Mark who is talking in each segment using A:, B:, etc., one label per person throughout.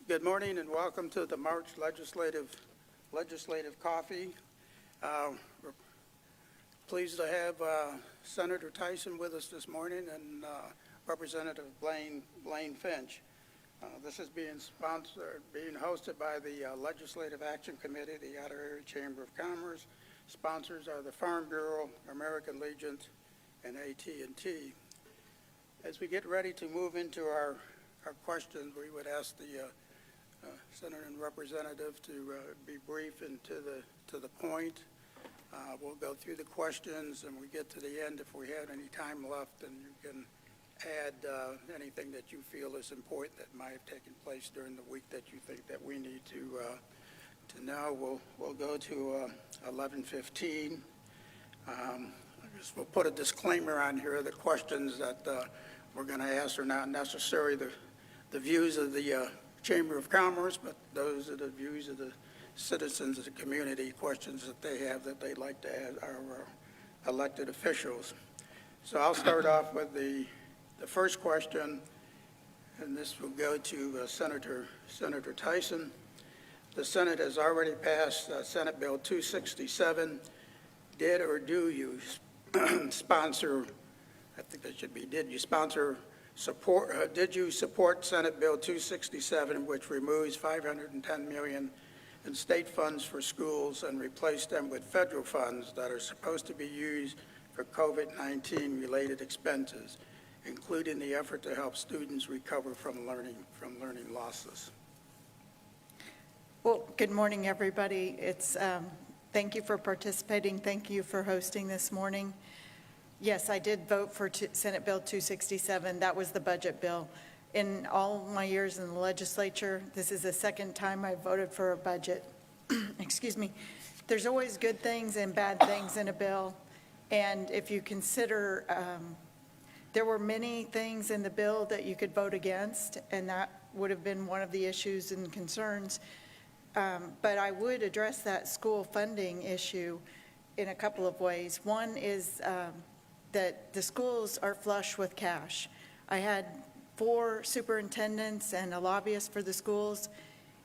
A: Good morning and welcome to the March Legislative Coffee. We're pleased to have Senator Tyson with us this morning and Representative Blaine Finch. This is being hosted by the Legislative Action Committee, the Ottawa Area Chamber of Commerce. Sponsors are the Farm Bureau, American Legion, and AT&T. As we get ready to move into our questions, we would ask the Senator and Representative to be brief and to the point. We'll go through the questions, and we get to the end. If we have any time left, then you can add anything that you feel is important that might have taken place during the week that you think that we need to know. We'll go to 11:15. We'll put a disclaimer on here. The questions that we're going to ask are not necessarily the views of the Chamber of Commerce, but those are the views of the citizens of the community, questions that they have that they'd like to ask our elected officials. So I'll start off with the first question, and this will go to Senator Tyson. The Senate has already passed Senate Bill 267. Did or do you sponsor, I think that should be, did you support Senate Bill 267, which removes $510 million in state funds for schools and replace them with federal funds that are supposed to be used for COVID-19 related expenses, including the effort to help students recover from learning losses?
B: Well, good morning, everybody. Thank you for participating. Thank you for hosting this morning. Yes, I did vote for Senate Bill 267. That was the budget bill. In all my years in the legislature, this is the second time I voted for a budget. Excuse me. There's always good things and bad things in a bill. And if you consider, there were many things in the bill that you could vote against, and that would have been one of the issues and concerns. But I would address that school funding issue in a couple of ways. One is that the schools are flush with cash. I had 4 superintendents and a lobbyist for the schools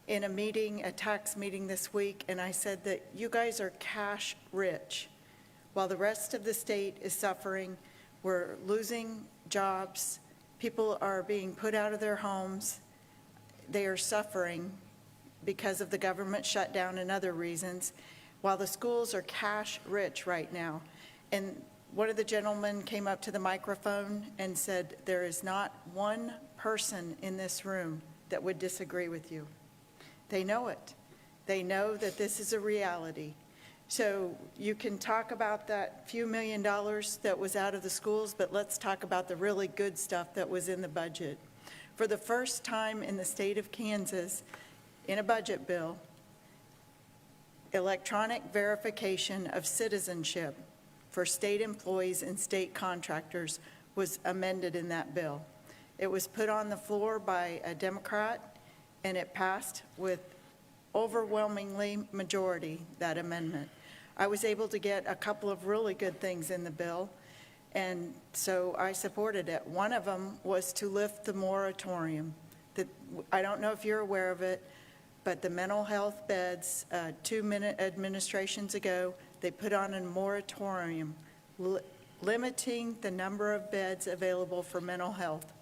B: in a tax meeting this week, and I said that you guys are cash rich while the rest of the state is suffering. We're losing jobs. People are being put out of their homes. They are suffering because of the government shutdown and other reasons, while the schools are cash rich right now. And one of the gentlemen came up to the microphone and said, there is not one person in this room that would disagree with you. They know it. They know that this is a reality. So you can talk about that few $1 million that was out of the schools, but let's talk about the really good stuff that was in the budget. For the first time in the state of Kansas, in a budget bill, electronic verification of citizenship for state employees and state contractors was amended in that bill. It was put on the floor by a Democrat, and it passed with overwhelmingly majority, that amendment. I was able to get a couple of really good things in the bill, and so I supported it. One of them was to lift the moratorium. I don't know if you're aware of it, but the mental health beds, 2 administrations ago, they put on a moratorium limiting the number of beds available for mental health.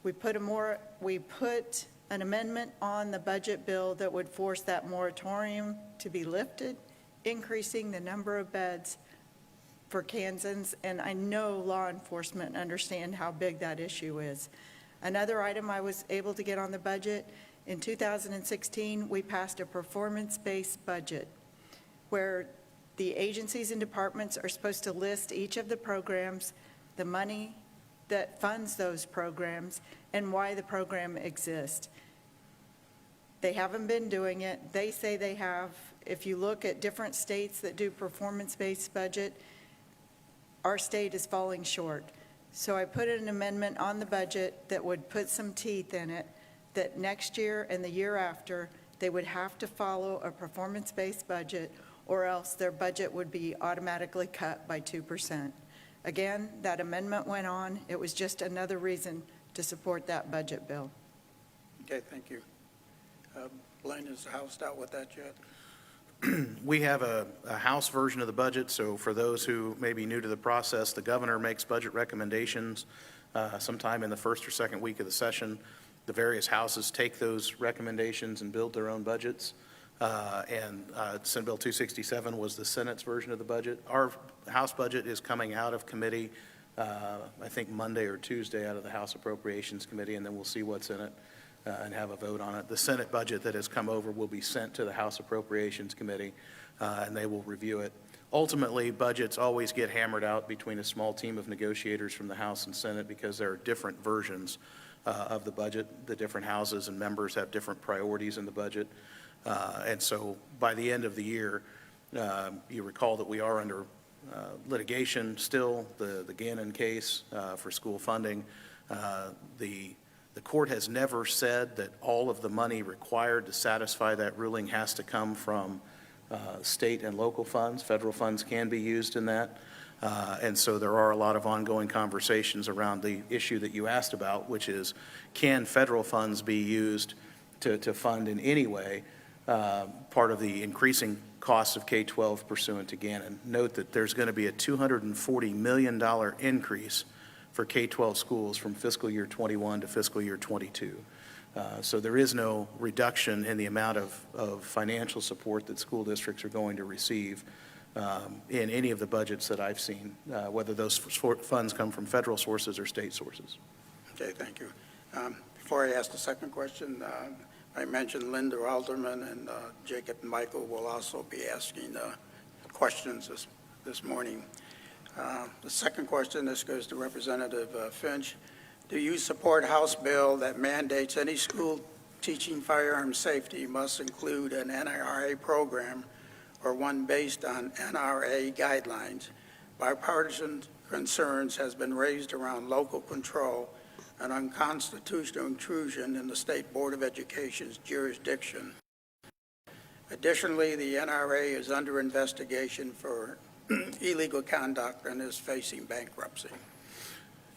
B: We put an amendment on the budget bill that would force that moratorium to be lifted, increasing the number of beds for Kansans, and I know law enforcement understand how big that issue is. Another item I was able to get on the budget, in 2016, we passed a performance-based budget where the agencies and departments are supposed to list each of the programs, the money that funds those programs, and why the program exists. They haven't been doing it. They say they have. If you look at different states that do performance-based budget, our state is falling short. So I put an amendment on the budget that would put some teeth in it, that next year and the year after, they would have to follow a performance-based budget, or else their budget would be automatically cut by 2%. Again, that amendment went on. It was just another reason to support that budget bill.
A: Okay, thank you. Blaine, has the House dealt with that yet?
C: We have a House version of the budget, so for those who may be new to the process, the governor makes budget recommendations sometime in the first or second week of the session. The various houses take those recommendations and build their own budgets. Senate Bill 267 was the Senate's version of the budget. Our House budget is coming out of committee, I think Monday or Tuesday, out of the House Appropriations Committee, and then we'll see what's in it and have a vote on it. The Senate budget that has come over will be sent to the House Appropriations Committee, and they will review it. Ultimately, budgets always get hammered out between a small team of negotiators from the House and Senate because there are different versions of the budget. The different houses and members have different priorities in the budget. And so by the end of the year, you recall that we are under litigation still, the Gannon case for school funding. The court has never said that all of the money required to satisfy that ruling has to come from state and local funds. Federal funds can be used in that. And so there are a lot of ongoing conversations around the issue that you asked about, which is, can federal funds be used to fund in any way part of the increasing costs of K-12 pursuant to Gannon? Note that there's going to be a $240 million increase for K-12 schools from fiscal year 21 to fiscal year 22. So there is no reduction in the amount of financial support that school districts are going to receive in any of the budgets that I've seen, whether those funds come from federal sources or state sources.
A: Okay, thank you. Before I ask the second question, I mentioned Linda Alderman and Jacob and Michael will also be asking questions this morning. The second question, this goes to Representative Finch. Do you support House bill that mandates any school teaching firearm safety must include an NRA program or one based on NRA guidelines? Bipartisan concerns has been raised around local control and unconstitutional intrusion in the State Board of Education's jurisdiction. Additionally, the NRA is under investigation for illegal conduct and is facing bankruptcy.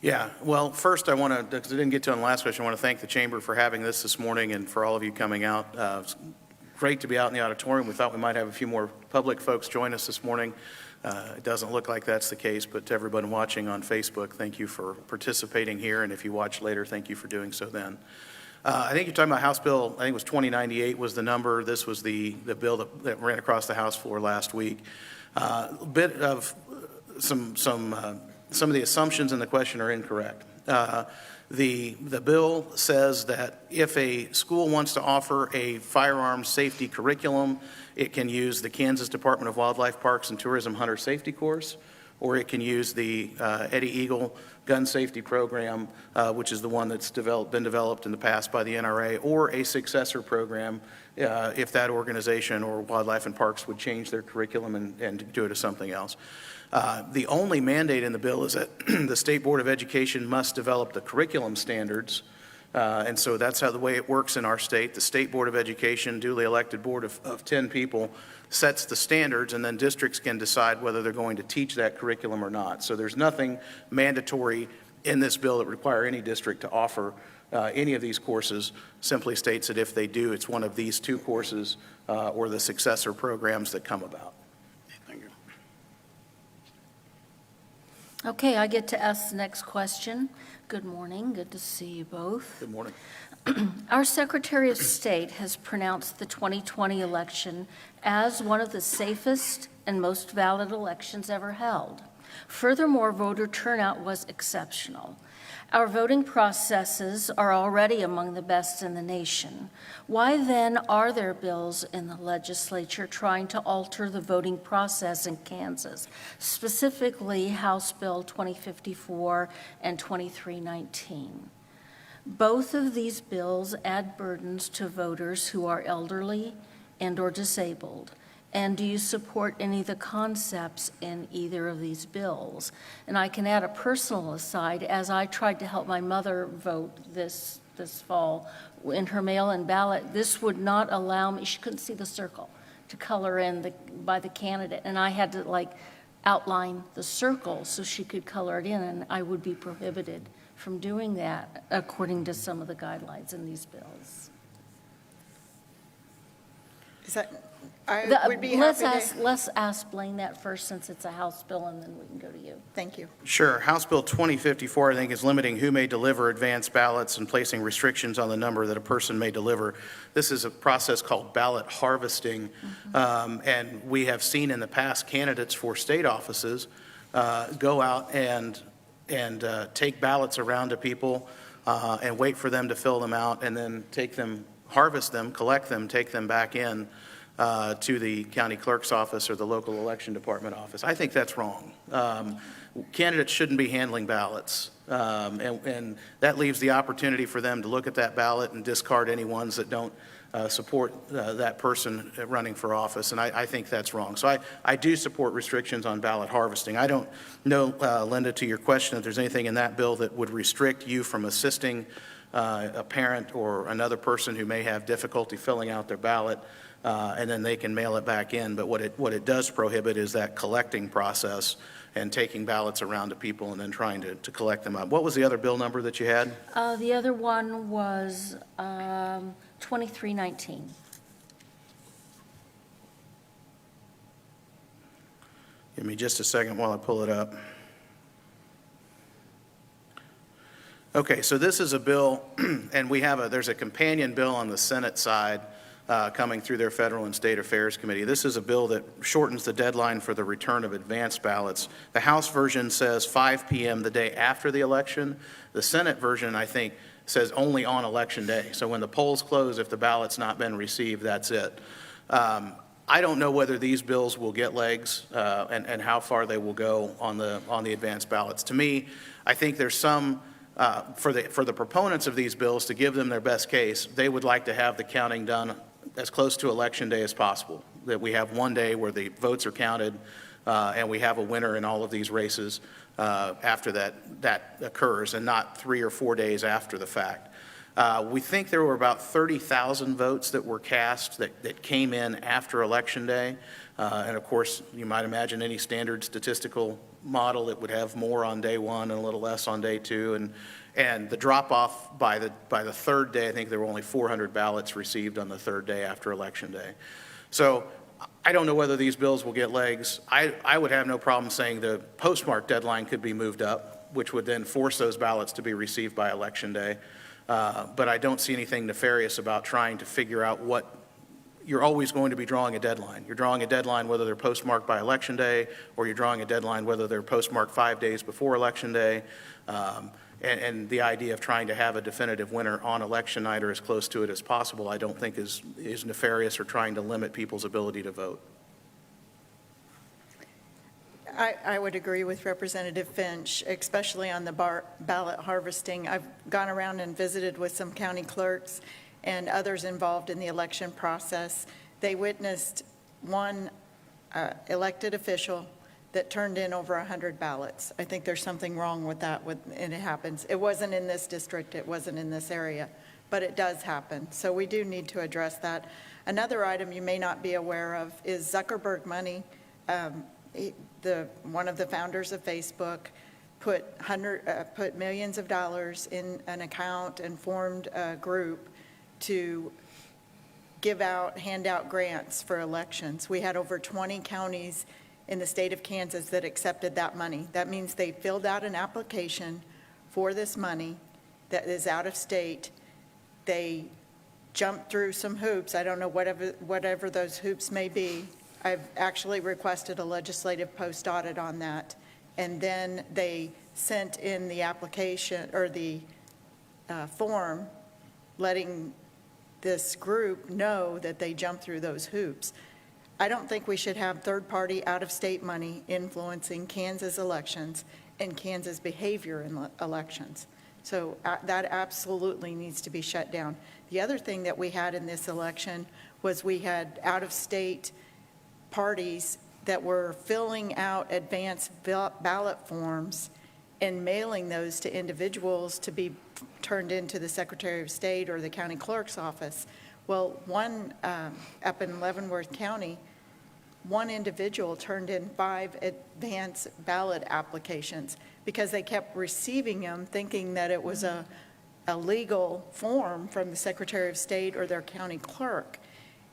C: Yeah, well, first I want to, because I didn't get to on the last question, I want to thank the Chamber for having this morning and for all of you coming out. It's great to be out in the auditorium. We thought we might have a few more public folks join us this morning. It doesn't look like that's the case, but to everyone watching on Facebook, thank you for participating here, and if you watch later, thank you for doing so then. I think you're talking about House Bill, I think it was 2098 was the number. This was the bill that ran across the House floor last week. A bit of some of the assumptions in the question are incorrect. The bill says that if a school wants to offer a firearms safety curriculum, it can use the Kansas Department of Wildlife, Parks, and Tourism Hunter Safety Course, or it can use the Eddie Eagle Gun Safety Program, which is the one that's been developed in the past by the NRA, or a successor program if that organization or Wildlife and Parks would change their curriculum and do it as something else. The only mandate in the bill is that the State Board of Education must develop the curriculum standards, and so that's how the way it works in our state. The State Board of Education, duly elected board of 10 people, sets the standards, and then districts can decide whether they're going to teach that curriculum or not. So there's nothing mandatory in this bill that require any district to offer any of these courses. Simply states that if they do, it's one of these two courses or the successor programs that come about.
A: Thank you.
D: Okay, I get to ask the next question. Good morning. Good to see you both.
C: Good morning.
D: Our Secretary of State has pronounced the 2020 election as one of the safest and most valid elections ever held. Furthermore, voter turnout was exceptional. Our voting processes are already among the best in the nation. Why then are there bills in the legislature trying to alter the voting process in Kansas, specifically House Bill 2054 and 2319? Both of these bills add burdens to voters who are elderly and/or disabled. And do you support any of the concepts in either of these bills? And I can add a personal aside. As I tried to help my mother vote this fall in her mail-in ballot, this would not allow me, she couldn't see the circle to color in by the candidate. And I had to outline the circle so she could color it in, and I would be prohibited from doing that according to some of the guidelines in these bills.
B: Is that, I would be
D: Let's
B: happy to.
D: let's ask Blaine that first, since it's a House bill, and then we can go to you.
B: Thank you.
C: Sure. House Bill 2054, I think, is limiting who may deliver advance ballots and placing restrictions on the number that a person may deliver. This is a process called ballot harvesting, and we have seen in the past candidates for state offices go out and take ballots around to people and wait for them to fill them out, and then take them, harvest them, collect them, take them back in to the county clerk's office or the local election department office. I think that's wrong. Candidates shouldn't be handling ballots, and that leaves the opportunity for them to look at that ballot and discard any ones that don't support that person running for office, and I think that's wrong. So I do support restrictions on ballot harvesting. I don't know, Linda, to your question, if there's anything in that bill that would restrict you from assisting a parent or another person who may have difficulty filling out their ballot, and then they can mail it back in. But what it does prohibit is that collecting process and taking ballots around to people and then trying to collect them up. What was the other bill number that you had?
D: The other one was 2319.
C: Give me just a second while I pull it up. Okay, so this is a bill, and there's a companion bill on the Senate side coming through their Federal and State Affairs Committee. This is a bill that shortens the deadline for the return of advance ballots. The House version says 5 p.m. the day after the election. The Senate version, I think, says only on Election Day. So when the polls close, if the ballot's not been received, that's it. I don't know whether these bills will get legs and how far they will go on the advance ballots. To me, I think there's some, for the proponents of these bills, to give them their best case, they would like to have the counting done as close to Election Day as possible, that we have one day where the votes are counted and we have a winner in all of these races after that occurs, and not 3 or 4 days after the fact. We think there were about 30,000 votes that were cast that came in after Election Day. And of course, you might imagine any standard statistical model, it would have more on day one and a little less on day two. And the drop-off by the third day, I think there were only 400 ballots received on the third day after Election Day. So I don't know whether these bills will get legs. I would have no problem saying the postmark deadline could be moved up, which would then force those ballots to be received by Election Day. But I don't see anything nefarious about trying to figure out what. You're always going to be drawing a deadline. You're drawing a deadline whether they're postmarked by Election Day, or you're drawing a deadline whether they're postmarked 5 days before Election Day. And the idea of trying to have a definitive winner on election night or as close to it as possible, I don't think is nefarious or trying to limit people's ability to vote.
B: I would agree with Representative Finch, especially on the ballot harvesting. I've gone around and visited with some county clerks and others involved in the election process. They witnessed one elected official that turned in over 100 ballots. I think there's something wrong with that, and it happens. It wasn't in this district, it wasn't in this area, but it does happen. So we do need to address that. Another item you may not be aware of is Zuckerberg money. One of the founders of Facebook put millions of dollars in an account and formed a group to hand out grants for elections. We had over 20 counties in the state of Kansas that accepted that money. That means they filled out an application for this money that is out of state. They jumped through some hoops. I don't know whatever those hoops may be. I've actually requested a legislative post audit on that. And then they sent in the application or the form letting this group know that they jumped through those hoops. I don't think we should have third-party out-of-state money influencing Kansas elections and Kansas behavior in elections. So that absolutely needs to be shut down. The other thing that we had in this election was we had out-of-state parties that were filling out advance ballot forms and mailing those to individuals to be turned into the Secretary of State or the county clerk's office. Well, one up in Leavenworth County, one individual turned in 5 advance ballot applications because they kept receiving them thinking that it was a legal form from the Secretary of State or their county clerk.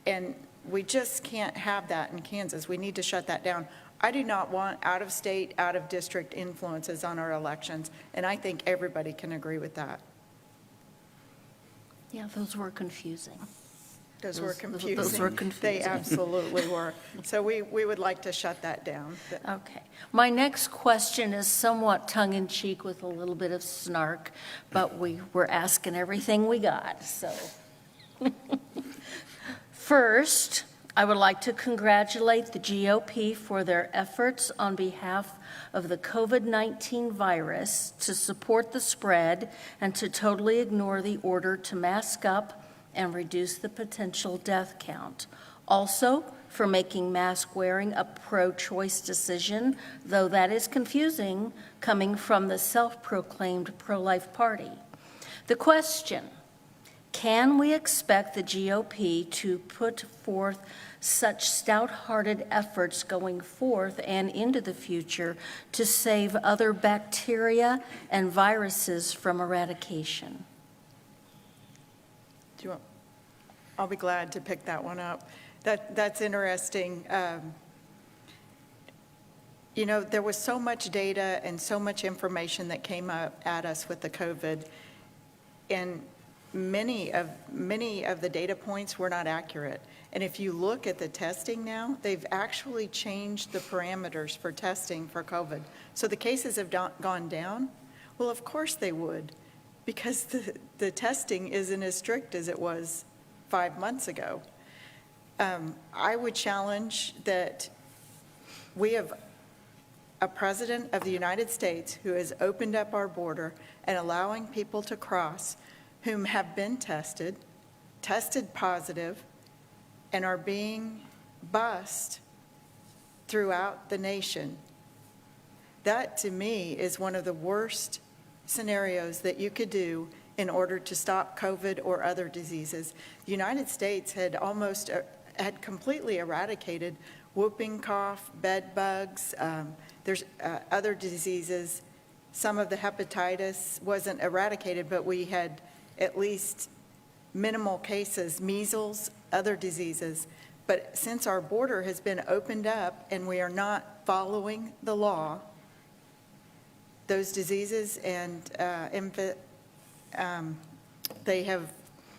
B: And We just can't have that in Kansas. We need to shut that down. I do not want out-of-state, out-of-district influences on our elections, and I think everybody can agree with that.
D: Yeah, those were confusing.
B: Those were
D: Those
B: confusing.
D: were
B: They
D: confusing.
B: absolutely were. So we would like to shut that down.
D: Okay. My next question is somewhat tongue-in-cheek with a little bit of snark, but we were asking everything we got, so. First, I would like to congratulate the GOP for their efforts on behalf of the COVID-19 virus to support the spread and to totally ignore the order to mask up and reduce the potential death count. Also, for making mask wearing a pro-choice decision, though that is confusing, coming from the self-proclaimed pro-life party. The question: can we expect the GOP to put forth such stout-hearted efforts going forth and into the future to save other bacteria and viruses from eradication?
B: Do you want, I'll be glad to pick that one up. That's interesting. You know, there was so much data and so much information that came up at us with the COVID, and many of the data points were not accurate. And if you look at the testing now, they've actually changed the parameters for testing for COVID. So the cases have gone down. Well, of course they would, because the testing isn't as strict as it was 5 months ago. I would challenge that we have a president of the United States who has opened up our border and allowing people to cross whom have been tested positive, and are being bused throughout the nation. That, to me, is one of the worst scenarios that you could do in order to stop COVID or other diseases. The United States had had completely eradicated whooping cough, bed bugs, there's other diseases. Some of the hepatitis wasn't eradicated, but we had at least minimal cases, measles, other diseases. But since our border has been opened up and we are not following the law, those diseases and they have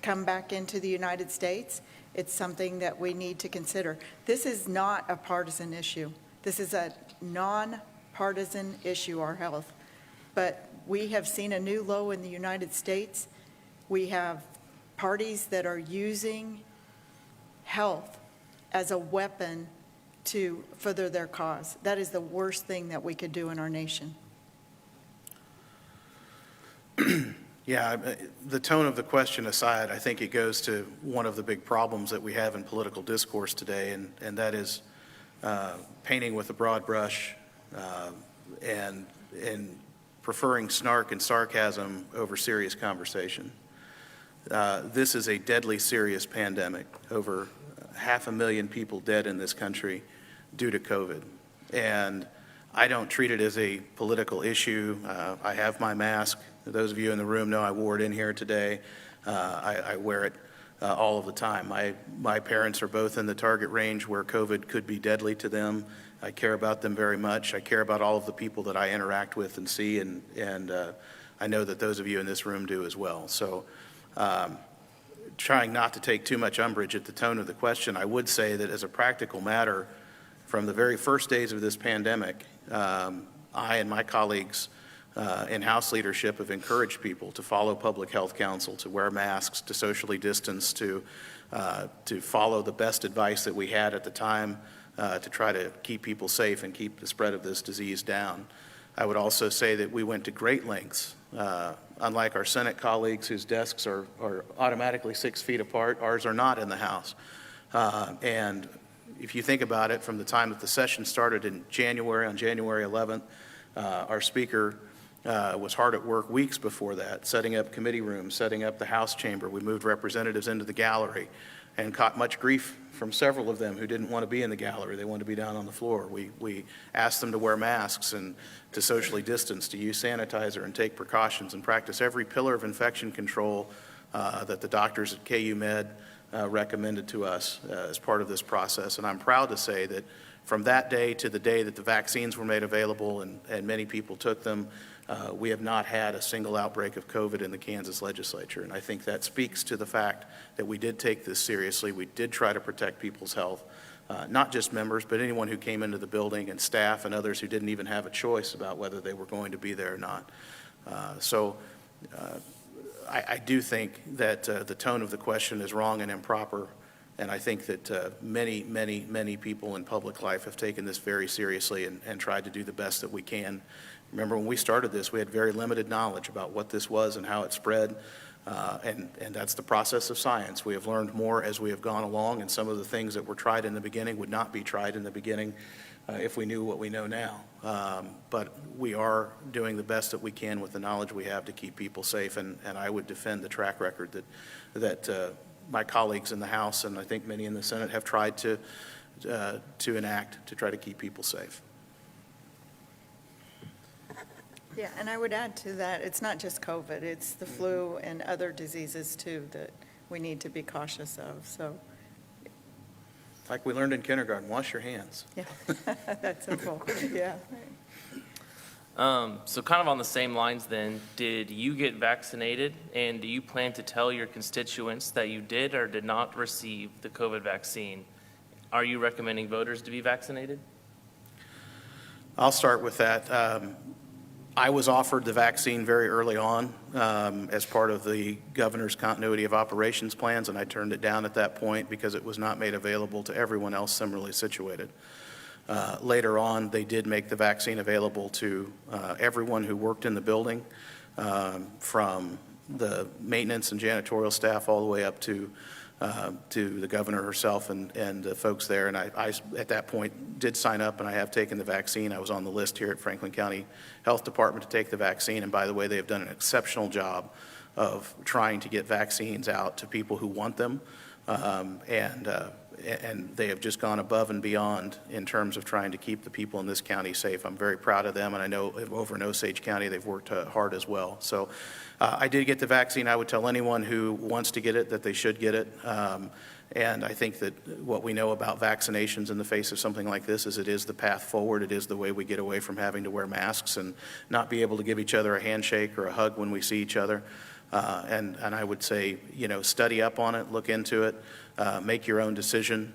B: come back into the United States. It's something that we need to consider. This is not a partisan issue. This is a non-partisan issue, our health. But we have seen a new low in the United States. We have parties that are using health as a weapon to further their cause. That is the worst thing that we could do in our nation.
C: Yeah, the tone of the question aside, I think it goes to one of the big problems that we have in political discourse today, and that is painting with a broad brush and preferring snark and sarcasm over serious conversation. This is a deadly serious pandemic. Over 500,000 people dead in this country due to COVID. And I don't treat it as a political issue. I have my mask. Those of you in the room know I wore it in here today. I wear it all of the time. My parents are both in the target range where COVID could be deadly to them. I care about them very much. I care about all of the people that I interact with and see, and I know that those of you in this room do as well. So trying not to take too much umbrage at the tone of the question, I would say that as a practical matter, from the very first days of this pandemic, I and my colleagues in House leadership have encouraged people to follow public health counsel, to wear masks, to socially distance, to follow the best advice that we had at the time to try to keep people safe and keep the spread of this disease down. I would also say that we went to great lengths. Unlike our Senate colleagues whose desks are automatically 6 feet apart, ours are not in the House. And if you think about it, from the time that the session started in January, on January 11th, our Speaker was hard at work weeks before that, setting up committee rooms, setting up the House chamber. We moved representatives into the gallery and caught much grief from several of them who didn't want to be in the gallery. They wanted to be down on the floor. We asked them to wear masks and to socially distance, to use sanitizer and take precautions and practice every pillar of infection control that the doctors at KU Med recommended to us as part of this process. And I'm proud to say that from that day to the day that the vaccines were made available and many people took them, we have not had a single outbreak of COVID in the Kansas legislature. And I think that speaks to the fact that we did take this seriously. We did try to protect people's health, not just members, but anyone who came into the building, and staff and others who didn't even have a choice about whether they were going to be there or not. I do think that the tone of the question is wrong and improper, and I think that many, many, many people in public life have taken this very seriously and tried to do the best that we can. Remember, when we started this, we had very limited knowledge about what this was and how it spread, and that's the process of science. We have learned more as we have gone along, and some of the things that were tried in the beginning would not be tried in the beginning if we knew what we know now. But we are doing the best that we can with the knowledge we have to keep people safe, and I would defend the track record that my colleagues in the House, and I think many in the Senate, have tried to enact to try to keep people safe.
B: Yeah, and I would add to that, it's not just COVID, it's the flu and other diseases too that we need to be cautious of, so,
C: Like we learned in kindergarten, wash your hands.
B: yeah, that's simple, yeah.
E: So kind of on the same lines then, did you get vaccinated, and do you plan to tell your constituents that you did or did not receive the COVID vaccine? Are you recommending voters to be vaccinated?
C: I'll start with that. I was offered the vaccine very early on as part of the governor's continuity of operations plans, and I turned it down at that point because it was not made available to everyone else similarly situated. Later on, they did make the vaccine available to everyone who worked in the building, from the maintenance and janitorial staff all the way up to the governor herself and the folks there. And I, at that point, did sign up, and I have taken the vaccine. I was on the list here at Franklin County Health Department to take the vaccine. And by the way, they have done an exceptional job of trying to get vaccines out to people who want them. And they have just gone above and beyond in terms of trying to keep the people in this county safe. I'm very proud of them, and I know over in Osage County they've worked hard as well. So I did get the vaccine. I would tell anyone who wants to get it that they should get it. And I think that what we know about vaccinations in the face of something like this is it is the path forward. It is the way we get away from having to wear masks and not be able to give each other a handshake or a hug when we see each other. And I would say, study up on it, look into it, make your own decision.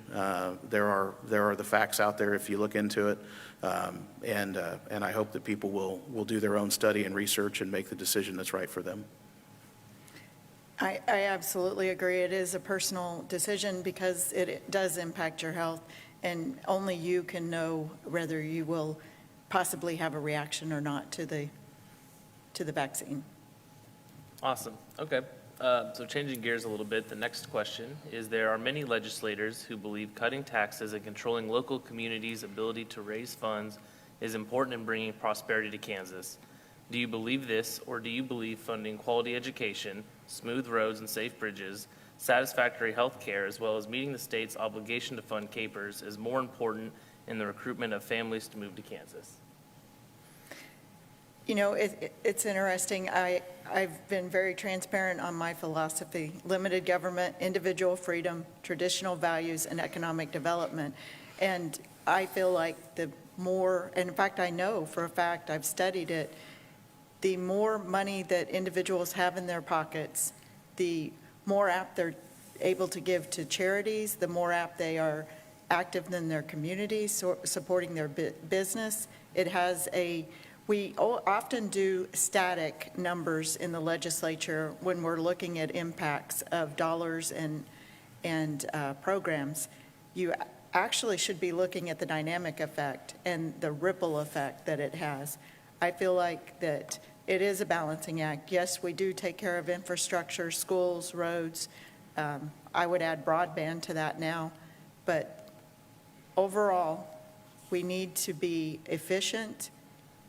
C: There are the facts out there if you look into it. And I hope that people will do their own study and research and make the decision that's right for them.
B: I absolutely agree. It is a personal decision because it does impact your health, and only you can know whether you will possibly have a reaction or not to the vaccine.
E: Awesome. Okay. So changing gears a little bit, the next question is, there are many legislators who believe cutting taxes and controlling local communities' ability to raise funds is important in bringing prosperity to Kansas. Do you believe this, or do you believe funding quality education, smooth roads and safe bridges, satisfactory health care, as well as meeting the state's obligation to fund CAPERS is more important in the recruitment of families to move to Kansas?
B: It's interesting. I've been very transparent on my philosophy: limited government, individual freedom, traditional values, and economic development. And I feel like the more, and in fact, I know for a fact, I've studied it, the more money that individuals have in their pockets, the more apt they're able to give to charities, the more apt they are active in their communities, supporting their business. We often do static numbers in the legislature when we're looking at impacts of dollars and programs. You actually should be looking at the dynamic effect and the ripple effect that it has. I feel like that it is a balancing act. Yes, we do take care of infrastructure, schools, roads. I would add broadband to that now. But overall, we need to be efficient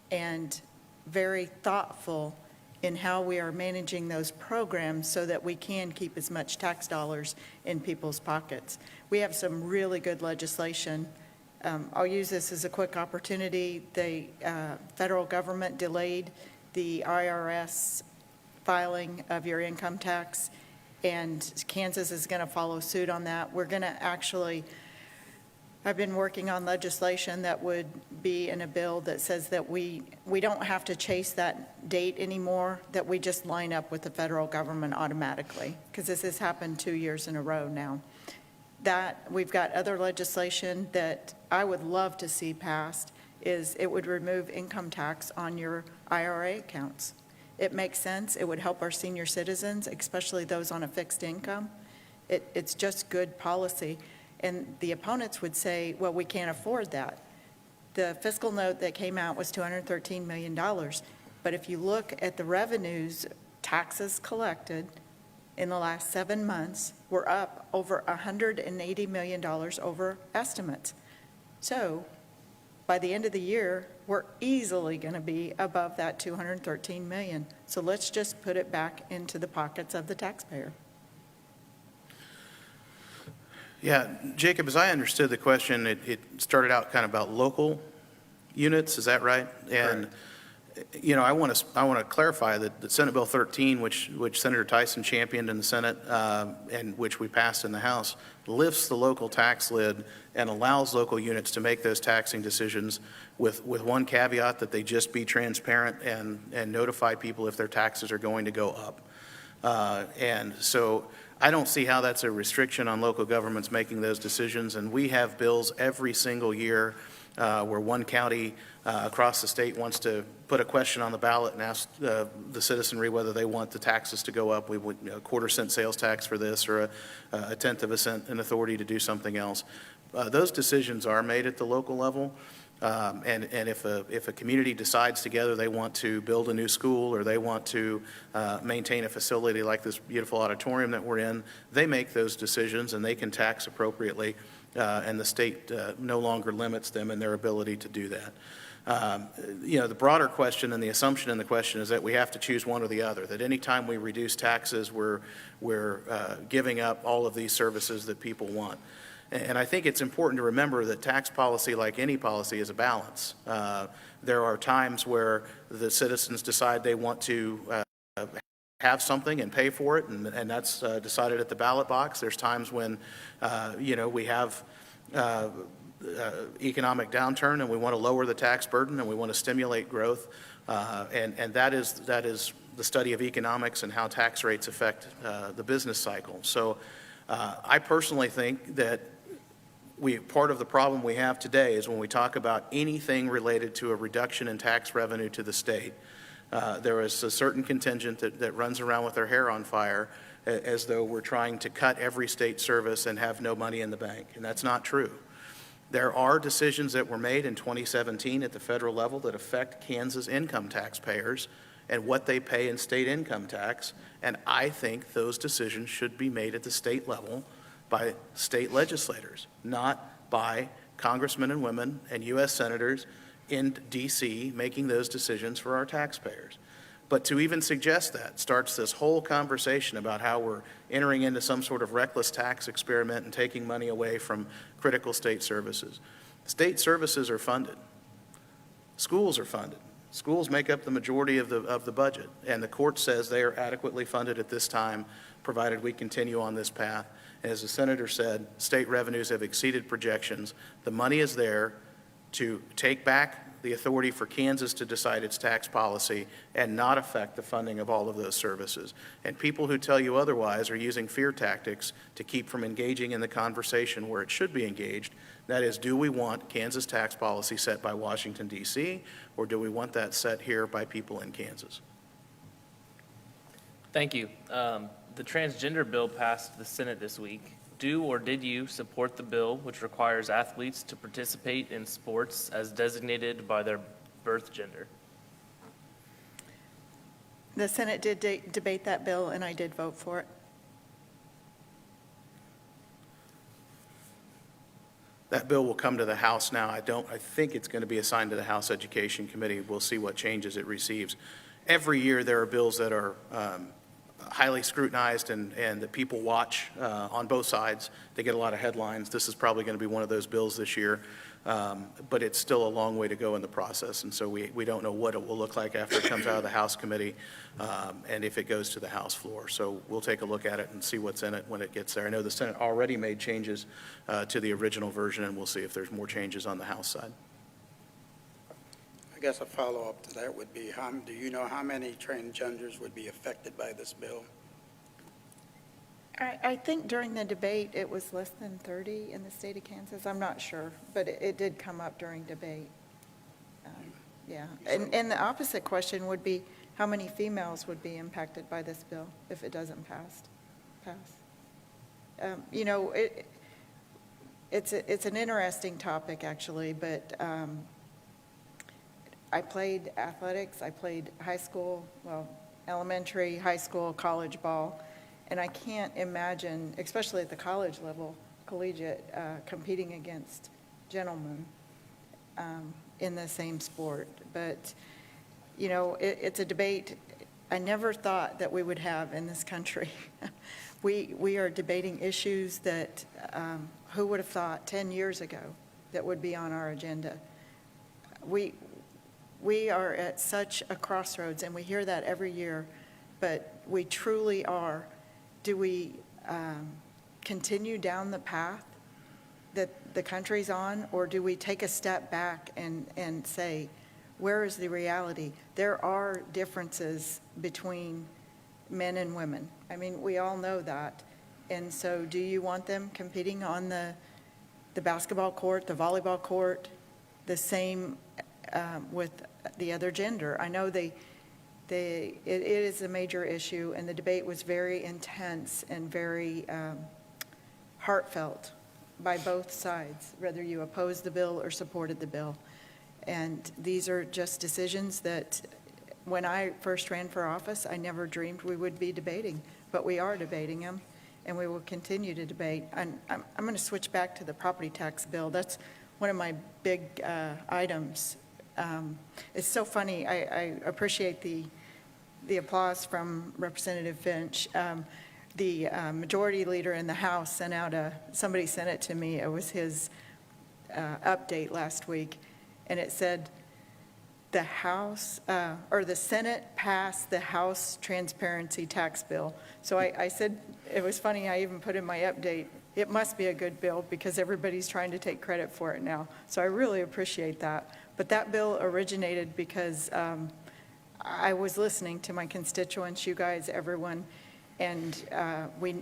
B: and very thoughtful in how we are managing those programs so that we can keep as much tax dollars in people's pockets. We have some really good legislation. I'll use this as a quick opportunity. The federal government delayed the IRS filing of your income tax, and Kansas is going to follow suit on that. We're going to actually, I've been working on legislation that would be in a bill that says that we don't have to chase that date anymore, that we just line up with the federal government automatically, because this has happened 2 years in a row now. That, we've got other legislation that I would love to see passed, is it would remove income tax on your IRA accounts. It makes sense. It would help our senior citizens, especially those on a fixed income. It's just good policy. And the opponents would say, well, we can't afford that. The fiscal note that came out was $213 million. But if you look at the revenues, taxes collected in the last 7 months, we're up over $180 million over estimates. So by the end of the year, we're easily going to be above that $213 million. So let's just put it back into the pockets of the taxpayer.
C: Yeah, Jacob, as I understood the question, it started out kind of about local units, is that right? And, you know, I want to clarify that Senate Bill 13, which Senator Tyson championed in the Senate and which we passed in the House, lifts the local tax lid and allows local units to make those taxing decisions with one caveat, that they just be transparent and notify people if their taxes are going to go up. And so I don't see how that's a restriction on local governments making those decisions. And we have bills every single year where one county across the state wants to put a question on the ballot and ask the citizenry whether they want the taxes to go up. We would, a quarter-cent sales tax for this, or a tenth of a cent in authority to do something else. Those decisions are made at the local level. And if a community decides together they want to build a new school, or they want to maintain a facility like this beautiful auditorium that we're in, they make those decisions and they can tax appropriately, and the state no longer limits them in their ability to do that. You know, the broader question and the assumption in the question is that we have to choose one or the other, that any time we reduce taxes, we're giving up all of these services that people want. And I think it's important to remember that tax policy, like any policy, is a balance. There are times where the citizens decide they want to have something and pay for it, and that's decided at the ballot box. There's times when, you know, we have economic downturn and we want to lower the tax burden and we want to stimulate growth. And that is the study of economics and how tax rates affect the business cycle. So I personally think that part of the problem we have today is when we talk about anything related to a reduction in tax revenue to the state, there is a certain contingent that runs around with their hair on fire as though we're trying to cut every state service and have no money in the bank, and that's not true. There are decisions that were made in 2017 at the federal level that affect Kansas income taxpayers and what they pay in state income tax, and I think those decisions should be made at the state level by state legislators, not by congressmen and women and U.S. senators in D.C. making those decisions for our taxpayers. But to even suggest that starts this whole conversation about how we're entering into some sort of reckless tax experiment and taking money away from critical state services. State services are funded. Schools are funded. Schools make up the majority of the budget, and the court says they are adequately funded at this time, provided we continue on this path. As the senator said, state revenues have exceeded projections. The money is there to take back the authority for Kansas to decide its tax policy and not affect the funding of all of those services. And people who tell you otherwise are using fear tactics to keep from engaging in the conversation where it should be engaged. That is, do we want Kansas tax policy set by Washington, D.C., or do we want that set here by people in Kansas?
E: Thank you. The transgender bill passed the Senate this week. Do or did you support the bill which requires athletes to participate in sports as designated by their birth gender?
B: The Senate did debate that bill, and I did vote for it.
C: That bill will come to the House now. I think it's going to be assigned to the House Education Committee. We'll see what changes it receives. Every year there are bills that are highly scrutinized and that people watch on both sides. They get a lot of headlines. This is probably going to be one of those bills this year, but it's still a long way to go in the process. And so we don't know what it will look like after it comes out of the House committee and if it goes to the House floor. So we'll take a look at it and see what's in it when it gets there. I know the Senate already made changes to the original version, and we'll see if there's more changes on the House side.
A: I guess a follow-up to that would be, do you know how many transgenders would be affected by this bill?
B: I think during the debate, it was less than 30 in the state of Kansas. I'm not sure, but it did come up during debate. Yeah, and the opposite question would be, how many females would be impacted by this bill if it doesn't pass? You know, it's an interesting topic, actually, but I played athletics. I played high school, well, elementary, high school, college ball, and I can't imagine, especially at the college level, collegiate, competing against gentlemen in the same sport. But, you know, it's a debate I never thought that we would have in this country. We are debating issues that, who would have thought 10 years ago that would be on our agenda? We are at such a crossroads, and we hear that every year, but we truly are. Do we continue down the path that the country's on, or do we take a step back and say, where is the reality? There are differences between men and women. I mean, we all know that. And so do you want them competing on the basketball court, the volleyball court, the same with the other gender? I know it is a major issue, and the debate was very intense and very heartfelt by both sides, whether you opposed the bill or supported the bill. And these are just decisions that, when I first ran for office, I never dreamed we would be debating, but we are debating them, and we will continue to debate. And I'm going to switch back to the property tax bill. That's one of my big items. It's so funny. I appreciate the applause from Representative Finch. The majority leader in the House sent out somebody sent it to me. It was his update last week, and it said, the House, or the Senate passed the House Transparency Tax Bill. So I said, it was funny, I even put in my update, it must be a good bill because everybody's trying to take credit for it now. So I really appreciate that. But that bill originated because I was listening to my constituents, you guys, everyone, and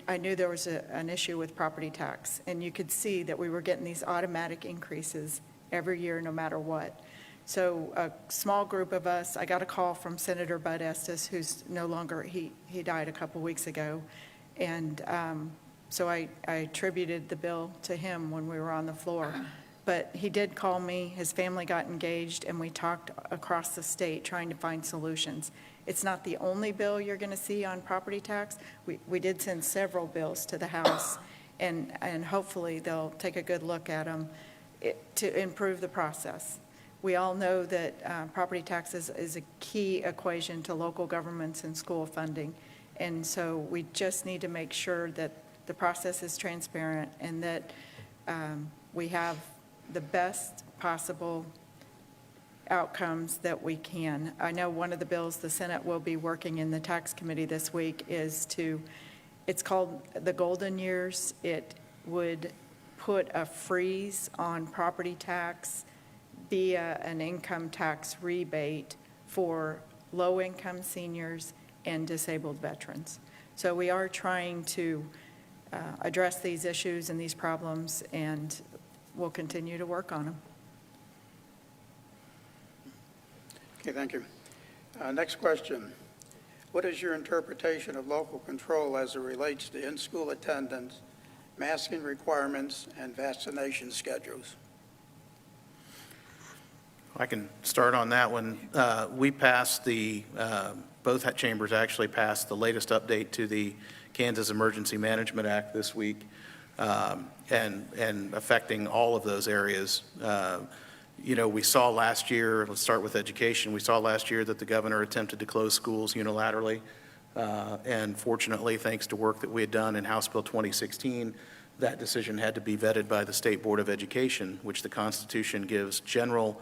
B: I knew there was an issue with property tax. And you could see that we were getting these automatic increases every year, no matter what. So a small group of us, I got a call from Senator Bud Estes, who's no longer, he died a couple weeks ago. And so I attributed the bill to him when we were on the floor. But he did call me, his family got engaged, and we talked across the state trying to find solutions. It's not the only bill you're going to see on property tax. We did send several bills to the House, and hopefully they'll take a good look at them to improve the process. We all know that property taxes is a key equation to local governments and school funding. And so we just need to make sure that the process is transparent and that we have the best possible outcomes that we can. I know one of the bills the Senate will be working in the tax committee this week is it's called the Golden Years. It would put a freeze on property tax via an income tax rebate for low-income seniors and disabled veterans. So we are trying to address these issues and these problems, and we'll continue to work on them.
A: Okay, thank you. Next question. What is your interpretation of local control as it relates to in-school attendance, masking requirements, and vaccination schedules?
C: I can start on that one. We passed both chambers actually passed the latest update to the Kansas Emergency Management Act this week, and affecting all of those areas. You know, we saw last year, let's start with education, we saw last year that the governor attempted to close schools unilaterally. And fortunately, thanks to work that we had done in House Bill 2016, that decision had to be vetted by the State Board of Education, which the Constitution gives general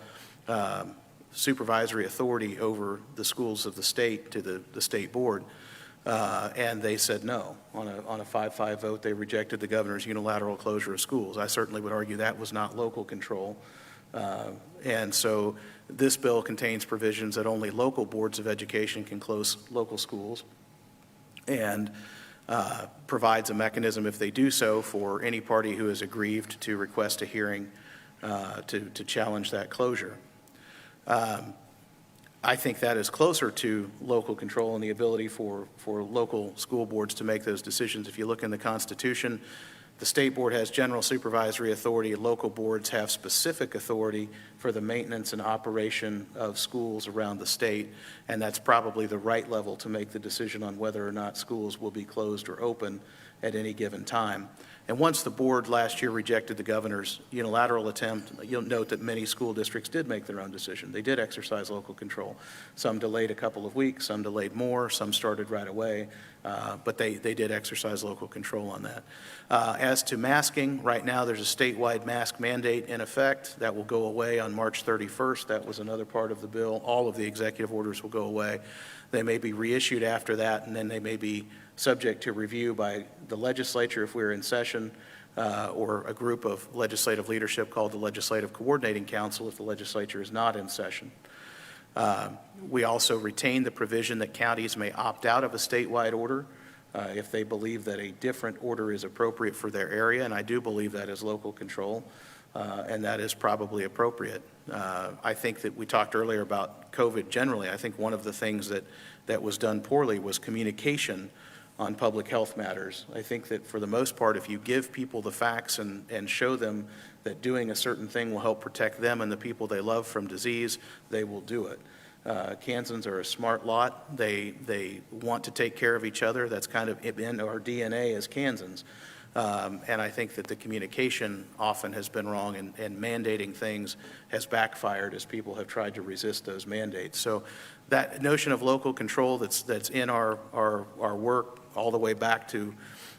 C: supervisory authority over the schools of the state to the State Board. And they said no. On a 5-5 vote, they rejected the governor's unilateral closure of schools. I certainly would argue that was not local control. And so this bill contains provisions that only local boards of education can close local schools, and provides a mechanism, if they do so, for any party who is aggrieved to request a hearing to challenge that closure. I think that is closer to local control and the ability for local school boards to make those decisions. If you look in the Constitution, the State Board has general supervisory authority. Local boards have specific authority for the maintenance and operation of schools around the state, and that's probably the right level to make the decision on whether or not schools will be closed or open at any given time. And once the board last year rejected the governor's unilateral attempt, you'll note that many school districts did make their own decision. They did exercise local control. Some delayed a couple of weeks, some delayed more, some started right away, but they did exercise local control on that. As to masking, right now there's a statewide mask mandate in effect. That will go away on March 31st. That was another part of the bill. All of the executive orders will go away. They may be reissued after that, and then they may be subject to review by the legislature if we're in session, or a group of legislative leadership called the Legislative Coordinating Council if the legislature is not in session. We also retain the provision that counties may opt out of a statewide order if they believe that a different order is appropriate for their area, and I do believe that is local control, and that is probably appropriate. I think that we talked earlier about COVID generally. I think one of the things that was done poorly was communication on public health matters. I think that for the most part, if you give people the facts and show them that doing a certain thing will help protect them and the people they love from disease, they will do it. Kansans are a smart lot. They want to take care of each other. That's kind of in our DNA as Kansans. And I think that the communication often has been wrong, and mandating things has backfired as people have tried to resist those mandates. So that notion of local control that's in our work all the way back to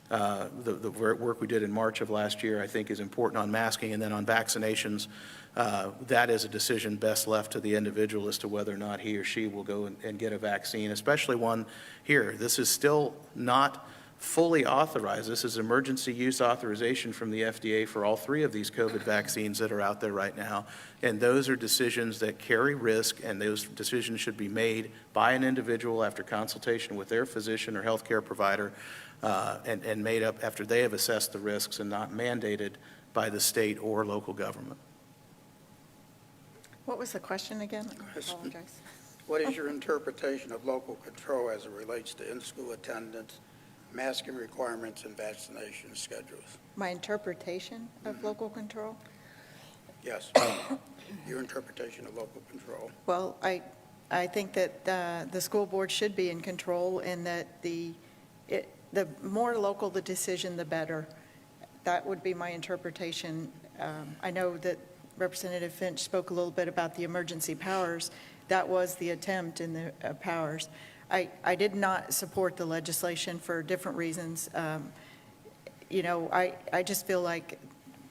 C: the work we did in March of last year, I think is important on masking. And then on vaccinations, that is a decision best left to the individual as to whether or not he or she will go and get a vaccine, especially one here. This is still not fully authorized. This is emergency use authorization from the FDA for all 3 of these COVID vaccines that are out there right now. And those are decisions that carry risk, and those decisions should be made by an individual after consultation with their physician or healthcare provider, and made up after they have assessed the risks and not mandated by the state or local government.
B: What was the question again? I apologize.
A: What is your interpretation of local control as it relates to in-school attendance, masking requirements, and vaccination schedules?
B: My interpretation of local control?
A: Yes, your interpretation of local control.
B: Well, I think that the school board should be in control, and that the more local the decision, the better. That would be my interpretation. I know that Representative Finch spoke a little bit about the emergency powers. That was the attempt in the powers. I did not support the legislation for different reasons. I just feel like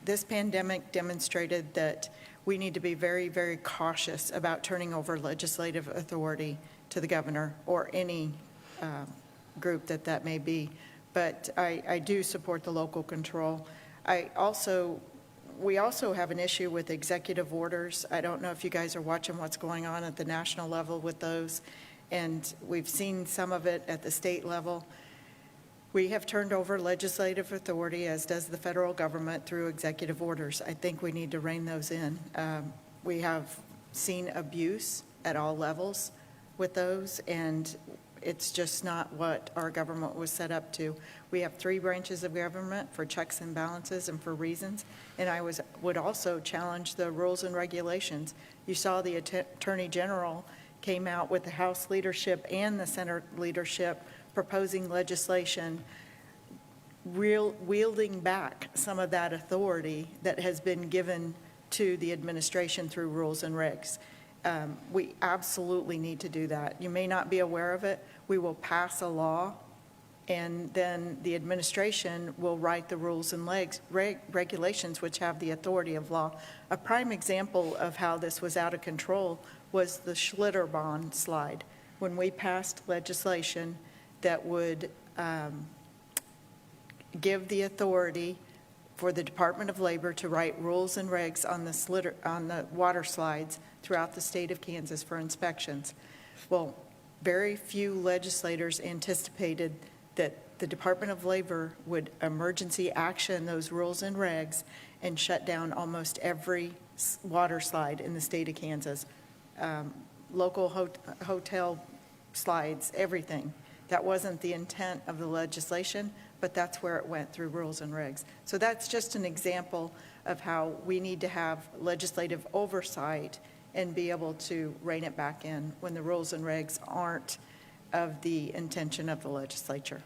B: this pandemic demonstrated that we need to be very, very cautious about turning over legislative authority to the governor or any group that may be. But I do support the local control. We also have an issue with executive orders. I don't know if you guys are watching what's going on at the national level with those, and we've seen some of it at the state level. We have turned over legislative authority, as does the federal government, through executive orders. I think we need to rein those in. We have seen abuse at all levels with those, and it's just not what our government was set up to. We have 3 branches of government for checks and balances and for reasons, and I would also challenge the rules and regulations. You saw the Attorney General came out with the House leadership and the Senate leadership proposing legislation wielding back some of that authority that has been given to the administration through rules and regs. We absolutely need to do that. You may not be aware of it. We will pass a law, and then the administration will write the rules and regulations which have the authority of law. A prime example of how this was out of control was the Schlitterbahn slide, when we passed legislation that would give the authority for the Department of Labor to write rules and regs on the water slides throughout the state of Kansas for inspections. Well, very few legislators anticipated that the Department of Labor would emergency action those rules and regs and shut down almost every water slide in the state of Kansas. Local hotel slides, everything. That wasn't the intent of the legislation, but that's where it went through rules and regs. So that's just an example of how we need to have legislative oversight and be able to rein it back in when the rules and regs aren't of the intention of the legislature.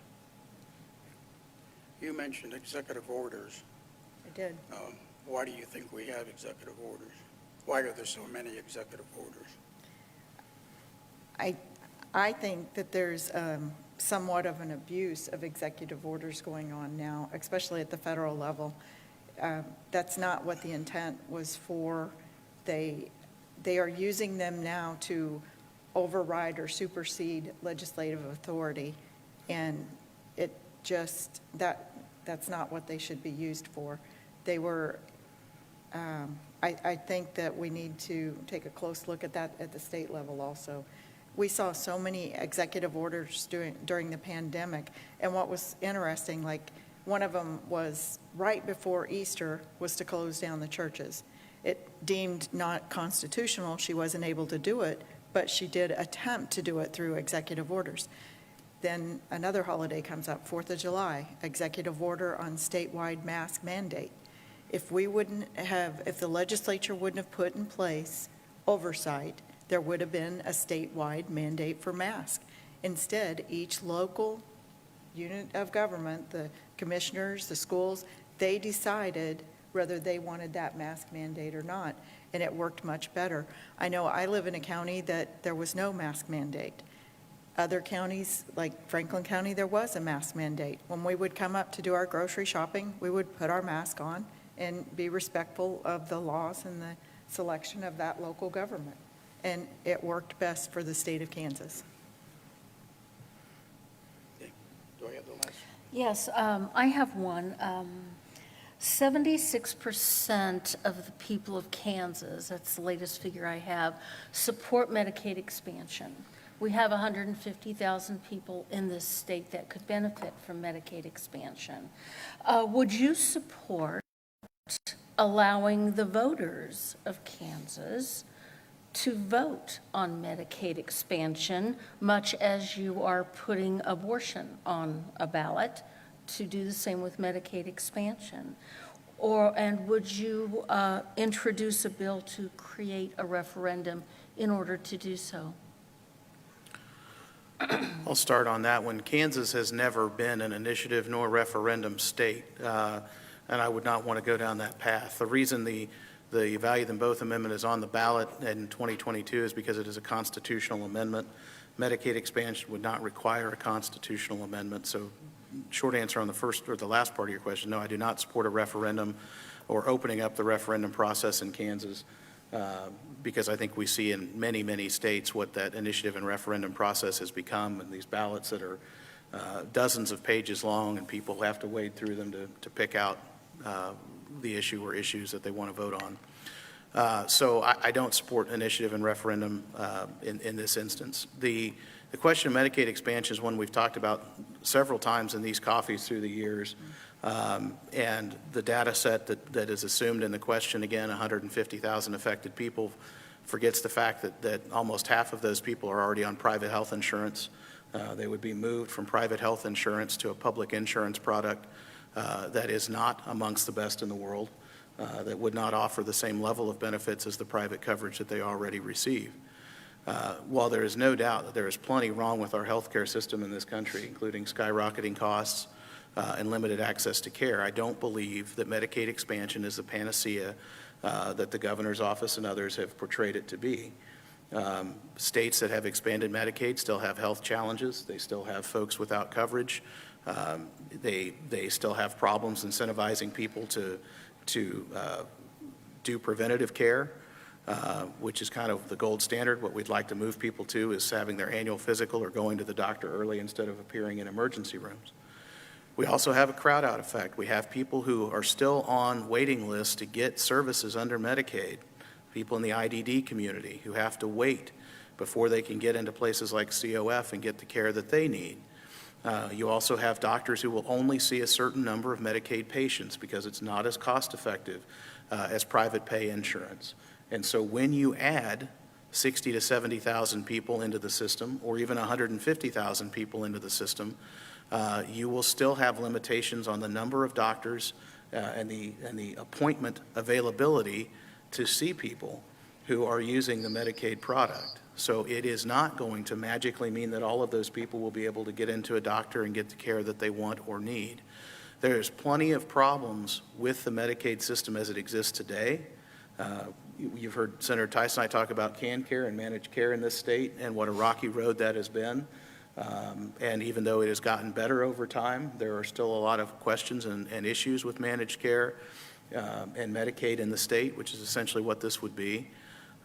A: You mentioned executive orders.
B: I did.
A: Why do you think we have executive orders? Why are there so many executive orders?
B: I think that there's somewhat of an abuse of executive orders going on now, especially at the federal level. That's not what the intent was for. They are using them now to override or supersede legislative authority, and it just, that's not what they should be used for. They were, I think that we need to take a close look at that at the state level also. We saw so many executive orders during the pandemic, and what was interesting, like one of them was right before Easter, was to close down the churches. It deemed not constitutional, she wasn't able to do it, but she did attempt to do it through executive orders. Then another holiday comes up, 4th of July, executive order on statewide mask mandate. If the legislature wouldn't have put in place oversight, there would have been a statewide mandate for masks. Instead, each local unit of government, the commissioners, the schools, they decided whether they wanted that mask mandate or not, and it worked much better. I know I live in a county that there was no mask mandate. Other counties, like Franklin County, there was a mask mandate. When we would come up to do our grocery shopping, we would put our mask on and be respectful of the laws and the selection of that local government. And it worked best for the state of Kansas.
A: Do I have the last?
D: Yes, I have one. 76% of the people of Kansas, that's the latest figure I have, support Medicaid expansion. We have 150,000 people in this state that could benefit from Medicaid expansion. Would you support allowing the voters of Kansas to vote on Medicaid expansion, much as you are putting abortion on a ballot, to do the same with Medicaid expansion? And would you introduce a bill to create a referendum in order to do so?
C: I'll start on that one. Kansas has never been an initiative nor referendum state, and I would not want to go down that path. The reason the Value Them Both amendment is on the ballot in 2022 is because it is a constitutional amendment. Medicaid expansion would not require a constitutional amendment. So short answer on the first or the last part of your question, no, I do not support a referendum or opening up the referendum process in Kansas, because I think we see in many, many states what that initiative and referendum process has become, and these ballots that are dozens of pages long, and people have to wade through them to pick out the issue or issues that they want to vote on. So I don't support initiative and referendum in this instance. The question of Medicaid expansion is one we've talked about several times in these coffees through the years. And the data set that is assumed in the question, again, 150,000 affected people, forgets the fact that almost half of those people are already on private health insurance. They would be moved from private health insurance to a public insurance product that is not amongst the best in the world, that would not offer the same level of benefits as the private coverage that they already receive. While there is no doubt that there is plenty wrong with our healthcare system in this country, including skyrocketing costs and limited access to care, I don't believe that Medicaid expansion is the panacea that the governor's office and others have portrayed it to be. States that have expanded Medicaid still have health challenges. They still have folks without coverage. They still have problems incentivizing people to do preventative care, which is kind of the gold standard. What we'd like to move people to is having their annual physical or going to the doctor early instead of appearing in emergency rooms. We also have a crowd out effect. We have people who are still on waiting lists to get services under Medicaid, people in the IDD community who have to wait before they can get into places like COF and get the care that they need. You also have doctors who will only see a certain number of Medicaid patients because it's not as cost effective as private pay insurance. And so when you add 60 to 70,000 people into the system, or even 150,000 people into the system, you will still have limitations on the number of doctors and the appointment availability to see people who are using the Medicaid product. So it is not going to magically mean that all of those people will be able to get into a doctor and get the care that they want or need. There's plenty of problems with the Medicaid system as it exists today. You've heard Senator Tyson and I talk about canned care and managed care in this state and what a rocky road that has been. And even though it has gotten better over time, there are still a lot of questions and issues with managed care and Medicaid in the state, which is essentially what this would be.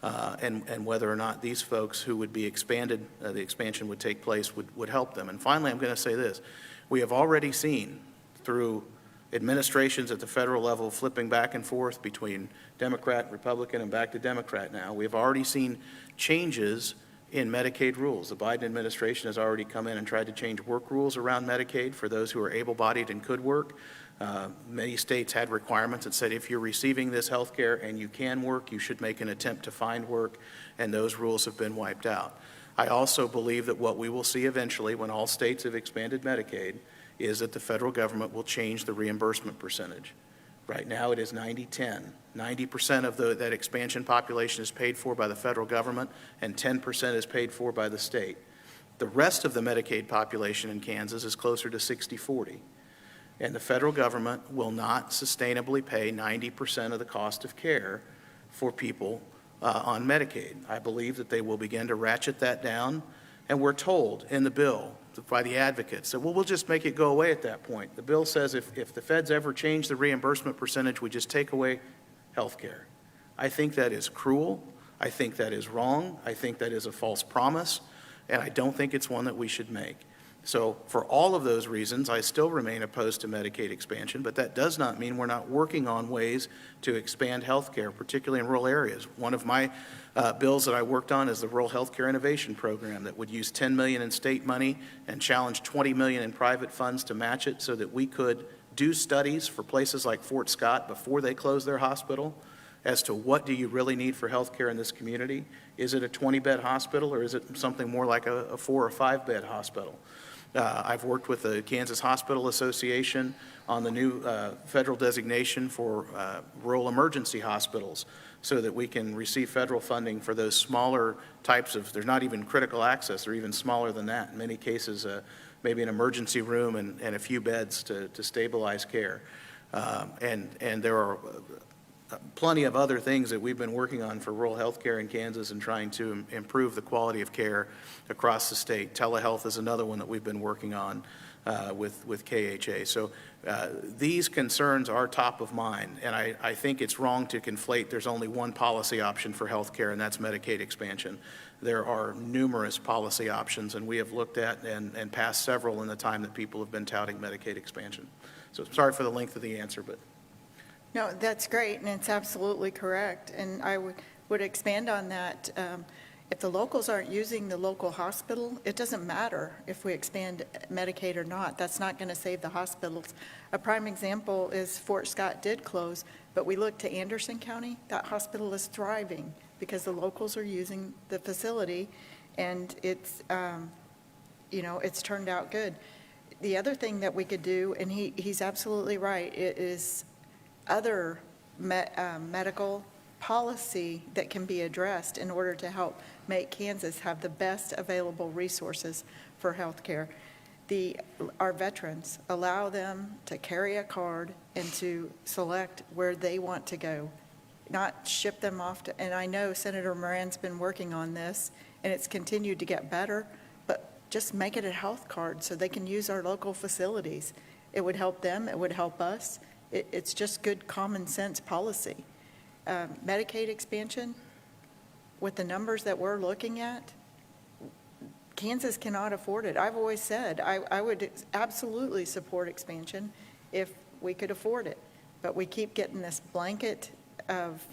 C: And whether or not these folks who would be expanded, the expansion would take place, would help them. And finally, I'm going to say this. We have already seen through administrations at the federal level flipping back and forth between Democrat, Republican, and back to Democrat now, we've already seen changes in Medicaid rules. The Biden administration has already come in and tried to change work rules around Medicaid for those who are able-bodied and could work. Many states had requirements that said if you're receiving this health care and you can work, you should make an attempt to find work, and those rules have been wiped out. I also believe that what we will see eventually when all states have expanded Medicaid is that the federal government will change the reimbursement percentage. Right now it is 90-10. 90% of that expansion population is paid for by the federal government and 10% is paid for by the state. The rest of the Medicaid population in Kansas is closer to 60-40. And the federal government will not sustainably pay 90% of the cost of care for people on Medicaid. I believe that they will begin to ratchet that down, and we're told in the bill by the advocates that, well, we'll just make it go away at that point. The bill says if the feds ever change the reimbursement percentage, we just take away health care. I think that is cruel. I think that is wrong. I think that is a false promise, and I don't think it's one that we should make. So for all of those reasons, I still remain opposed to Medicaid expansion, but that does not mean we're not working on ways to expand health care, particularly in rural areas. One of my bills that I worked on is the Rural Healthcare Innovation Program that would use $10 million in state money and challenge $20 million in private funds to match it so that we could do studies for places like Fort Scott before they close their hospital as to what do you really need for health care in this community. Is it a 20-bed hospital or is it something more like a 4 or 5-bed hospital? I've worked with the Kansas Hospital Association on the new federal designation for rural emergency hospitals so that we can receive federal funding for those smaller types of, they're not even critical access, they're even smaller than that. In many cases, maybe an emergency room and a few beds to stabilize care. And there are plenty of other things that we've been working on for rural health care in Kansas and trying to improve the quality of care across the state. Telehealth is another one that we've been working on with KHA. So these concerns are top of mind, and I think it's wrong to conflate there's only one policy option for health care, and that's Medicaid expansion. There are numerous policy options, and we have looked at and passed several in the time that people have been touting Medicaid expansion. So sorry for the length of the answer, but
B: No, that's great, and it's absolutely correct. And I would expand on that. If the locals aren't using the local hospital, it doesn't matter if we expand Medicaid or not. That's not going to save the hospitals. A prime example is Fort Scott did close, but we look to Anderson County. That hospital is thriving because the locals are using the facility, and it's, it's turned out good. The other thing that we could do, and he's absolutely right, it is other medical policy that can be addressed in order to help make Kansas have the best available resources for health care. Our veterans, allow them to carry a card and to select where they want to go. not ship them off to, and I know Senator Moran's been working on this, and it's continued to get better, but just make it a health card so they can use our local facilities. It would help them, it would help us. It's just good common sense policy. Medicaid expansion, with the numbers that we're looking at, Kansas cannot afford it. I've always said I would absolutely support expansion if we could afford it. But we keep getting this blanket of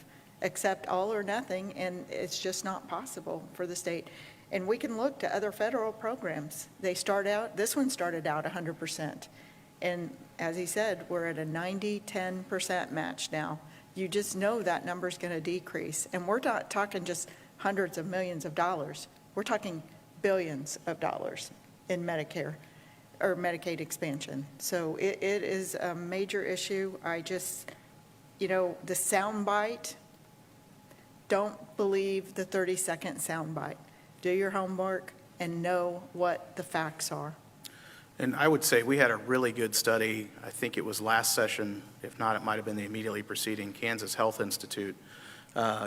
B: accept all or nothing, and it's just not possible for the state. And we can look to other federal programs. This one started out 100%. And as he said, we're at a 90-10% match now. You just know that number's going to decrease. And we're not talking just hundreds of millions of dollars. We're talking billions of dollars in Medicare or Medicaid expansion. So it is a major issue. I just, the soundbite, don't believe the 30-second soundbite. Do your homework and know what the facts are.
C: And I would say we had a really good study, I think it was last session, if not, it might have been the immediately preceding. Kansas Health Institute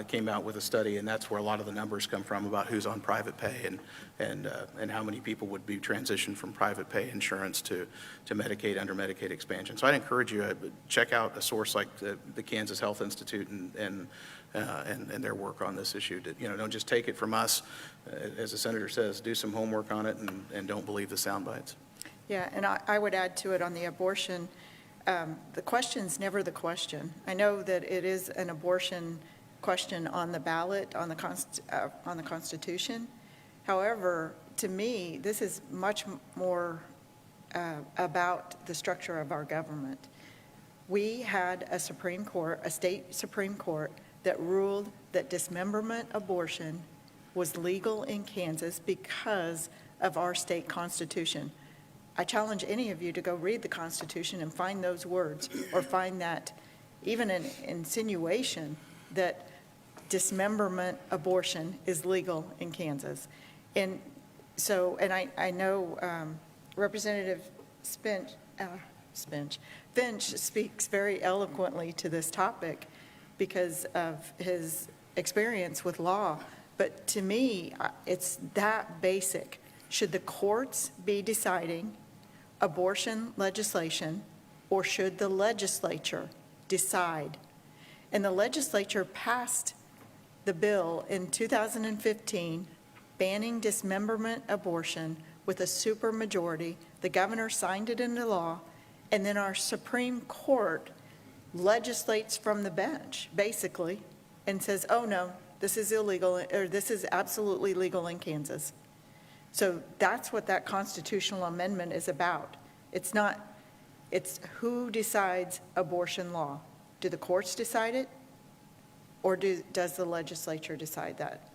C: came out with a study, and that's where a lot of the numbers come from about who's on private pay and how many people would be transitioned from private pay insurance to Medicaid under Medicaid expansion. So I'd encourage you to check out a source like the Kansas Health Institute and their work on this issue. Don't just take it from us. As the senator says, do some homework on it and don't believe the sound bites.
B: Yeah, and I would add to it on the abortion, the question's never the question. I know that it is an abortion question on the ballot, on the Constitution. However, to me, this is much more about the structure of our government. We had a Supreme Court, a state Supreme Court, that ruled that dismemberment abortion was legal in Kansas because of our state constitution. I challenge any of you to go read the Constitution and find those words, or find that even an insinuation that dismemberment abortion is legal in Kansas. And so, and I know Representative Finch speaks very eloquently to this topic because of his experience with law. But to me, it's that basic. Should the courts be deciding abortion legislation, or should the legislature decide? And the legislature passed the bill in 2015 banning dismemberment abortion with a supermajority. The governor signed it into law, and then our Supreme Court legislates from the bench, basically, and says, oh no, this is illegal, or this is absolutely legal in Kansas. So that's what that constitutional amendment is about. It's who decides abortion law. Do the courts decide it, or does the legislature decide that?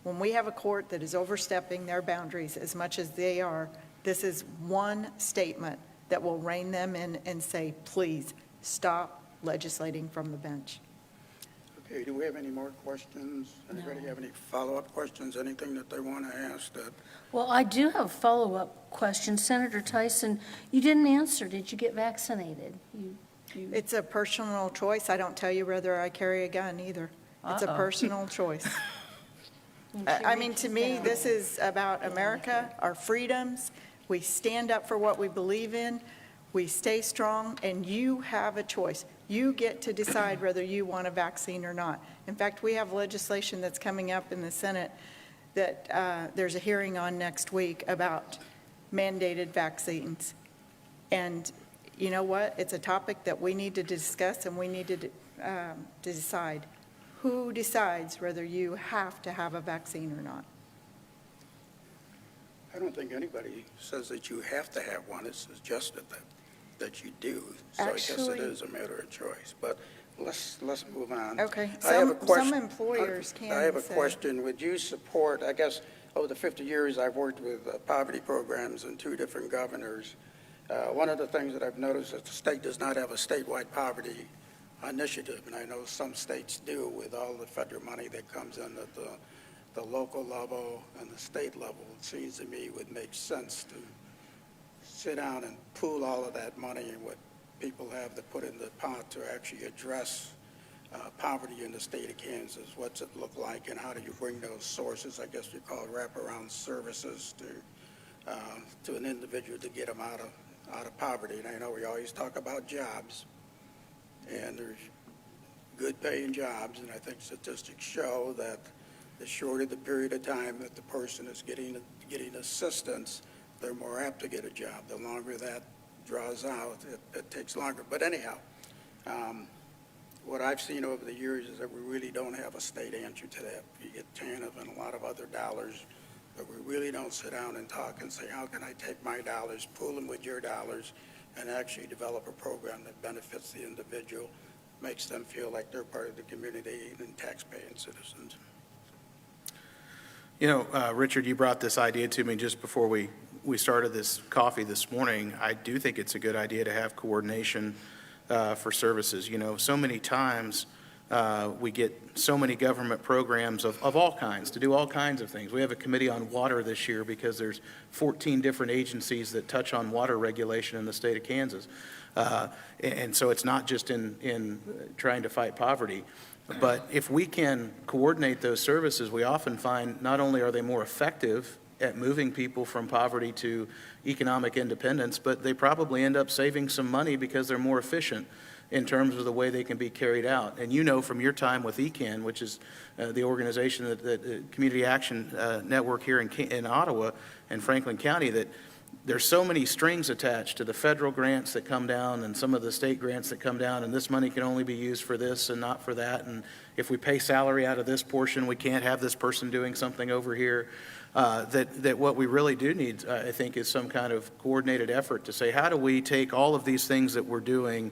B: When we have a court that is overstepping their boundaries as much as they are, this is one statement that will rein them in and say, please stop legislating from the bench.
A: Okay, do we have any more questions? Anybody have any follow-up questions, anything that they want to ask?
D: Well, I do have a follow-up question. Senator Tyson, you didn't answer. Did you get vaccinated?
B: It's a personal choice. I don't tell you whether I carry a gun either. It's a personal choice. I mean, to me, this is about America, our freedoms. We stand up for what we believe in. We stay strong, and you have a choice. You get to decide whether you want a vaccine or not. In fact, we have legislation that's coming up in the Senate that there's a hearing on next week about mandated vaccines. And you know what? It's a topic that we need to discuss, and we need to decide. Who decides whether you have to have a vaccine or not?
A: I don't think anybody says that you have to have one. It's suggested that you do. So
B: Actually,
A: I guess it is a matter of choice. But let's move on.
B: Okay,
A: I have a question.
B: some employers can
A: I have a
B: say-
A: question. Would you support, I guess, over the 50 years I've worked with poverty programs and 2 different governors, one of the things that I've noticed is the state does not have a statewide poverty initiative, and I know some states do with all the federal money that comes in at the local level and the state level. It seems to me it would make sense to sit down and pool all of that money and what people have to put in the pot to actually address poverty in the state of Kansas. What's it look like, and how do you bring those sources, I guess you call it wraparound services, to an individual to get them out of poverty? And I know we always talk about jobs, and there's good paying jobs, and I think statistics show that the shorter the period of time that the person is getting assistance, they're more apt to get a job. The longer that draws out, it takes longer. But anyhow, what I've seen over the years is that we really don't have a state answer to that. You get TANF and a lot of other dollars, but we really don't sit down and talk and say, how can I take my dollars, pool them with your dollars, and actually develop a program that benefits the individual, makes them feel like they're part of the community and tax-paying citizens.
C: You know, Richard, you brought this idea to me just before we started this coffee this morning. I do think it's a good idea to have coordination for services. You know, so many times we get so many government programs of all kinds to do all kinds of things. We have a committee on water this year because there's 14 different agencies that touch on water regulation in the state of Kansas. And so it's not just in trying to fight poverty. But if we can coordinate those services, we often find not only are they more effective at moving people from poverty to economic independence, but they probably end up saving some money because they're more efficient in terms of the way they can be carried out. And you know from your time with ECAN, which is the organization that Community Action Network here in Ottawa and Franklin County, that there's so many strings attached to the federal grants that come down and some of the state grants that come down, and this money can only be used for this and not for that. And if we pay salary out of this portion, we can't have this person doing something over here. That what we really do need, I think, is some kind of coordinated effort to say, how do we take all of these things that we're doing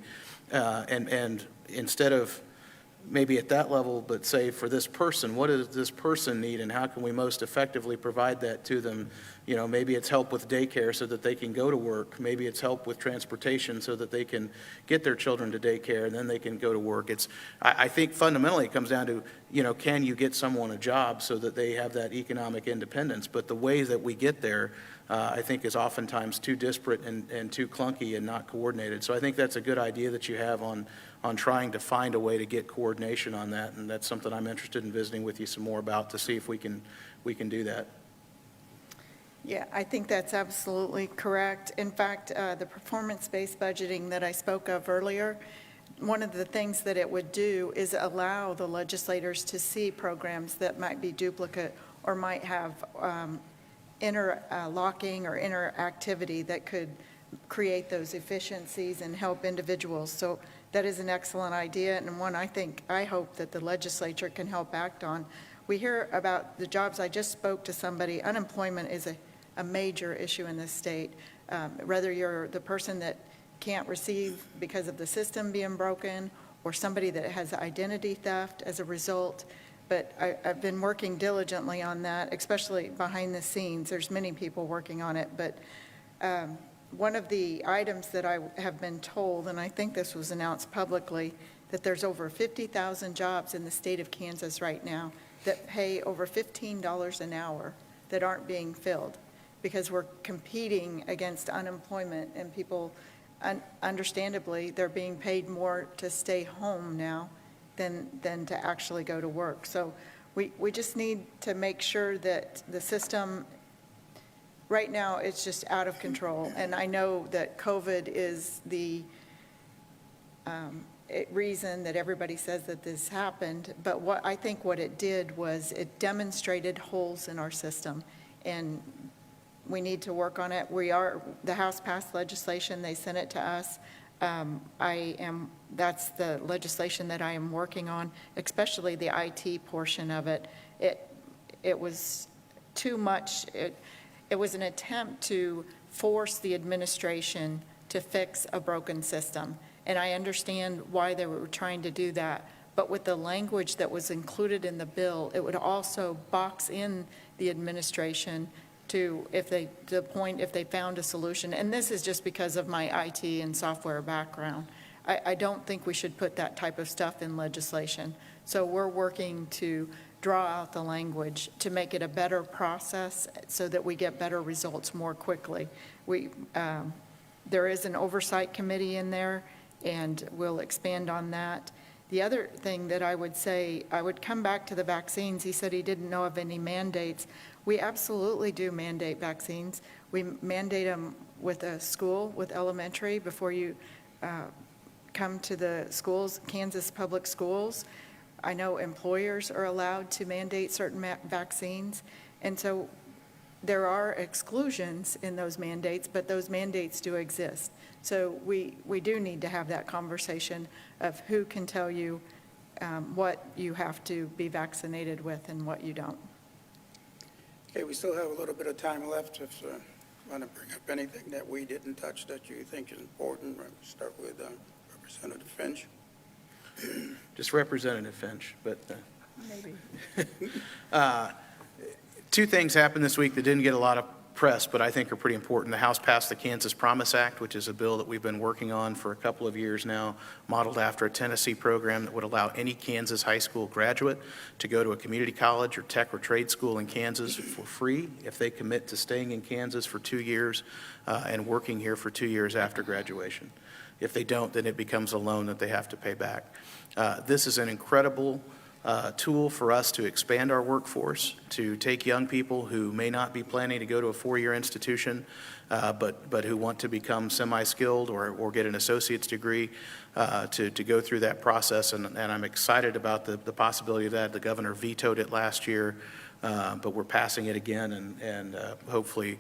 C: and instead of maybe at that level, but say for this person, what does this person need and how can we most effectively provide that to them? You know, maybe it's help with daycare so that they can go to work. Maybe it's help with transportation so that they can get their children to daycare and then they can go to work. I think fundamentally it comes down to, you know, can you get someone a job so that they have that economic independence? But the way that we get there, I think, is oftentimes too disparate and too clunky and not coordinated. So I think that's a good idea that you have on trying to find a way to get coordination on that, and that's something I'm interested in visiting with you some more about to see if we can do that.
B: Yeah, I think that's absolutely correct. In fact, the performance-based budgeting that I spoke of earlier, one of the things that it would do is allow the legislators to see programs that might be duplicate or might have interlocking or interactivity that could create those efficiencies and help individuals. So that is an excellent idea, and one I hope that the legislature can help act on. We hear about the jobs. I just spoke to somebody. Unemployment is a major issue in this state. Whether you're the person that can't receive because of the system being broken or somebody that has identity theft as a result. But I've been working diligently on that, especially behind the scenes. There's many people working on it, but one of the items that I have been told, and I think this was announced publicly, that there's over 50,000 jobs in the state of Kansas right now that pay over $15 an hour that aren't being filled because we're competing against unemployment, and people, understandably, they're being paid more to stay home now than to actually go to work. So we just need to make sure that the system, right now, it's just out of control. And I know that COVID is the reason that everybody says that this happened, but what I think what it did was it demonstrated holes in our system, and we need to work on it. The House passed legislation, they sent it to us. That's the legislation that I am working on, especially the IT portion of it. It was too much. It was an attempt to force the administration to fix a broken system. And I understand why they were trying to do that. But with the language that was included in the bill, it would also box in the administration to if they found a solution. And this is just because of my IT and software background. I don't think we should put that type of stuff in legislation. So we're working to draw out the language to make it a better process so that we get better results more quickly. There is an oversight committee in there, and we'll expand on that. The other thing that I would say, I would come back to the vaccines. He said he didn't know of any mandates. We absolutely do mandate vaccines. We mandate them with a school, with elementary, before you come to the schools, Kansas public schools. I know employers are allowed to mandate certain vaccines. And so there are exclusions in those mandates, but those mandates do exist. So we do need to have that conversation of who can tell you what you have to be vaccinated with and what you don't.
A: Okay, we still have a little bit of time left. If you want to bring up anything that we didn't touch that you think is important, we'll start with Representative Finch.
C: Just Representative Finch, but
B: Maybe.
C: two things happened this week that didn't get a lot of press, but I think are pretty important. The House passed the Kansas Promise Act, which is a bill that we've been working on for a couple of years now, modeled after a Tennessee program that would allow any Kansas high school graduate to go to a community college or tech or trade school in Kansas for free if they commit to staying in Kansas for 2 years and working here for 2 years after graduation. If they don't, then it becomes a loan that they have to pay back. This is an incredible tool for us to expand our workforce, to take young people who may not be planning to go to a 4-year institution, but who want to become semi-skilled or get an associate's degree, to go through that process. And I'm excited about the possibility of that. The governor vetoed it last year, but we're passing it again, and hopefully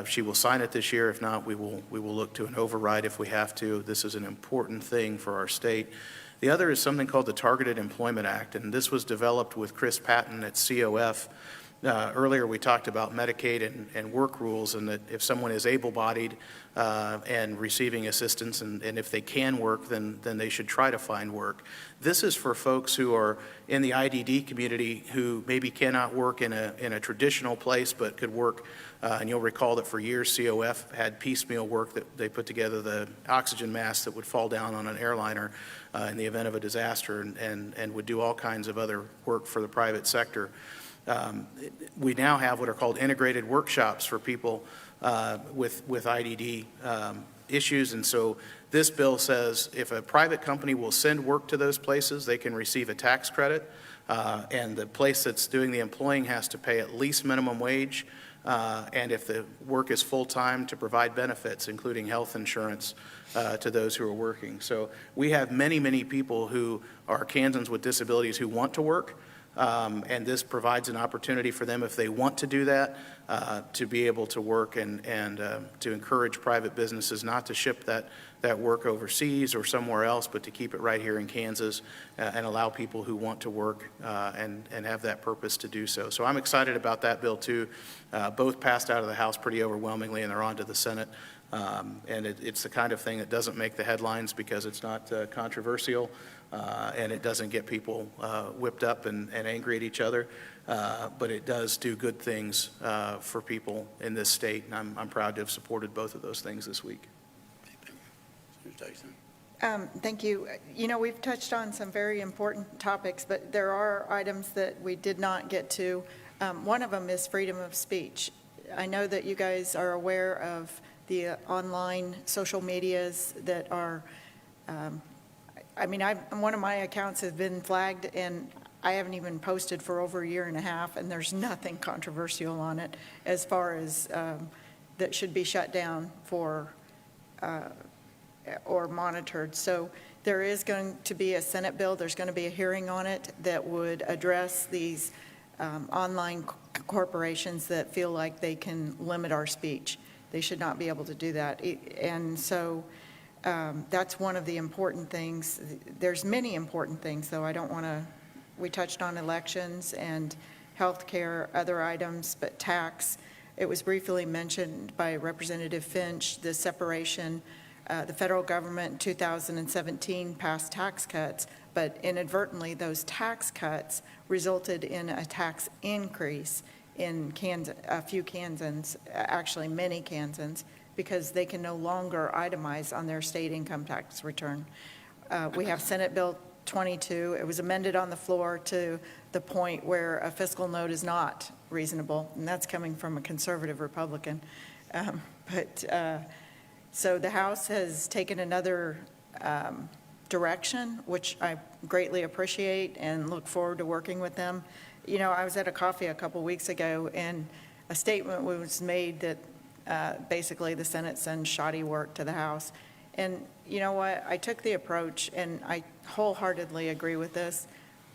C: she will sign it this year. If not, we will look to an override if we have to. This is an important thing for our state. The other is something called the Targeted Employment Act, and this was developed with Chris Patton at COF. Earlier, we talked about Medicaid and work rules, and that if someone is able-bodied and receiving assistance, and if they can work, then they should try to find work. This is for folks who are in the IDD community who maybe cannot work in a traditional place, but could work. And you'll recall that for years, COF had piecemeal work that they put together, the oxygen mask that would fall down on an airliner in the event of a disaster, and would do all kinds of other work for the private sector. We now have what are called integrated workshops for people with IDD issues. And so this bill says if a private company will send work to those places, they can receive a tax credit. And the place that's doing the employing has to pay at least minimum wage. And if the work is full-time, to provide benefits, including health insurance to those who are working. So we have many, many people who are Kansans with disabilities who want to work. And this provides an opportunity for them, if they want to do that, to be able to work and to encourage private businesses not to ship that work overseas or somewhere else, but to keep it right here in Kansas and allow people who want to work and have that purpose to do so. So I'm excited about that bill too. Both passed out of the House pretty overwhelmingly, and they're on to the Senate. And it's the kind of thing that doesn't make the headlines because it's not controversial. And it doesn't get people whipped up and angry at each other, but it does do good things for people in this state, and I'm proud to have supported both of those things this week.
A: Senator Tyson.
B: Thank you. You know, we've touched on some very important topics, but there are items that we did not get to. One of them is freedom of speech. I know that you guys are aware of the online social medias that are one of my accounts has been flagged, and I haven't even posted for over a year and a half, and there's nothing controversial on it as far as that should be shut down for or monitored. So there is going to be a Senate bill. There's going to be a hearing on it that would address these online corporations that feel like they can limit our speech. They should not be able to do that. And so that's one of the important things. There's many important things, though. I don't want to, we touched on elections and health care, other items, but tax. It was briefly mentioned by Representative Finch, the separation. The federal government in 2017 passed tax cuts, but inadvertently those tax cuts resulted in a tax increase in a few Kansans, actually many Kansans, because they can no longer itemize on their state income tax return. We have Senate Bill 22. It was amended on the floor to the point where a fiscal note is not reasonable, and that's coming from a conservative Republican. So the House has taken another direction, which I greatly appreciate and look forward to working with them. You know, I was at a coffee a couple weeks ago, and a statement was made that basically the Senate sends shoddy work to the House. And you know what? I took the approach, and I wholeheartedly agree with this.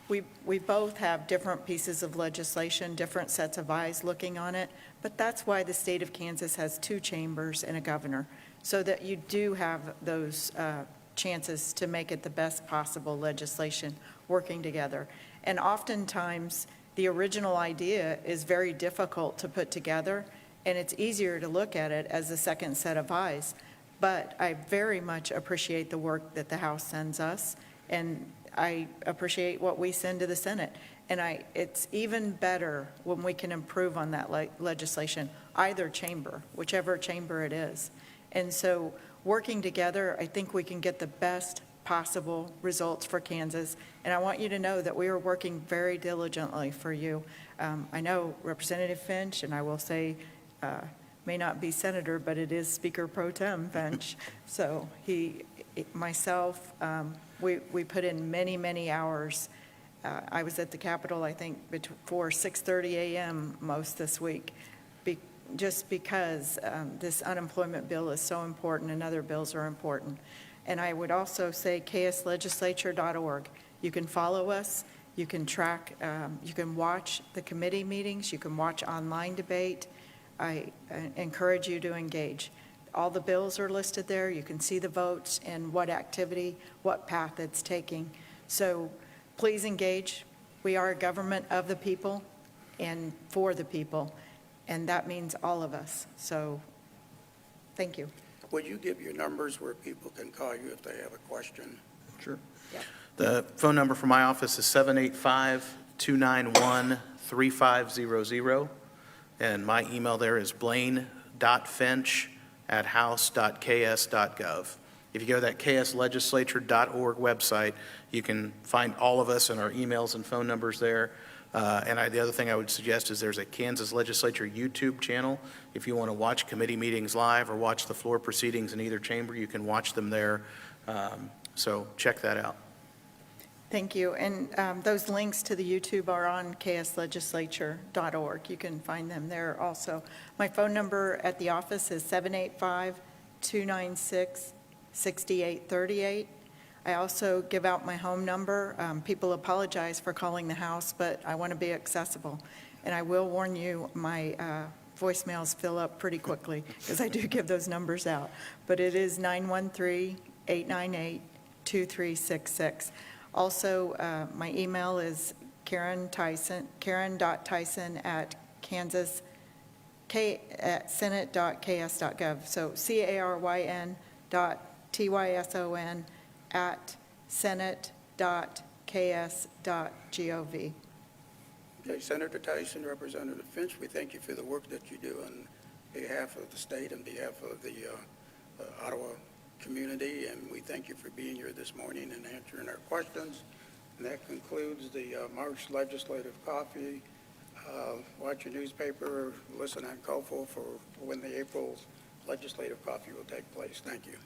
B: We both have different pieces of legislation, different sets of eyes looking on it, but that's why the state of Kansas has 2 chambers and a governor, so that you do have those chances to make it the best possible legislation working together. And oftentimes, the original idea is very difficult to put together, and it's easier to look at it as a second set of eyes. But I very much appreciate the work that the House sends us, and I appreciate what we send to the Senate. And it's even better when we can improve on that legislation, either chamber, whichever chamber it is. And so working together, I think we can get the best possible results for Kansas. And I want you to know that we are working very diligently for you. I know Representative Finch, and I will say, may not be senator, but it is Speaker Pro Tem Finch. So myself, we put in many, many hours. I was at the Capitol, I think, before 6:30 a.m. most this week, just because this unemployment bill is so important and other bills are important. And I would also say kslegislature.org. You can follow us, you can track, you can watch the committee meetings, you can watch online debate. I encourage you to engage. All the bills are listed there. You can see the votes and what activity, what path it's taking. So please engage. We are a government of the people and for the people, and that means all of us. So thank you.
A: Would you give your numbers where people can call you if they have a question?
C: Sure.
B: Yeah.
C: The phone number for my office is 785-291-3500, and my email there is blaine.finch@house.ks.gov. If you go to that kslegislature.org website, you can find all of us and our emails and phone numbers there. The other thing I would suggest is there's a Kansas Legislature YouTube channel. If you want to watch committee meetings live or watch the floor proceedings in either chamber, you can watch them there. So check that out.
B: Thank you. And those links to the YouTube are on kslegislature.org. You can find them there also. My phone number at the office is 785-296-6838. I also give out my home number. People apologize for calling the house, but I want to be accessible. And I will warn you, my voicemails fill up pretty quickly because I do give those numbers out. But it is 913-898-2366. Also, my email is karen.tyson@senate.ks.gov. So caryn.tyson@senate.ks.gov.
A: Okay, Senator Tyson, Representative Finch, we thank you for the work that you do on behalf of the state and behalf of the Ottawa community, and we thank you for being here this morning and answering our questions. And that concludes the March Legislative Coffee. Watch your newspaper, listen on COFO for when the April Legislative Coffee will take place. Thank you.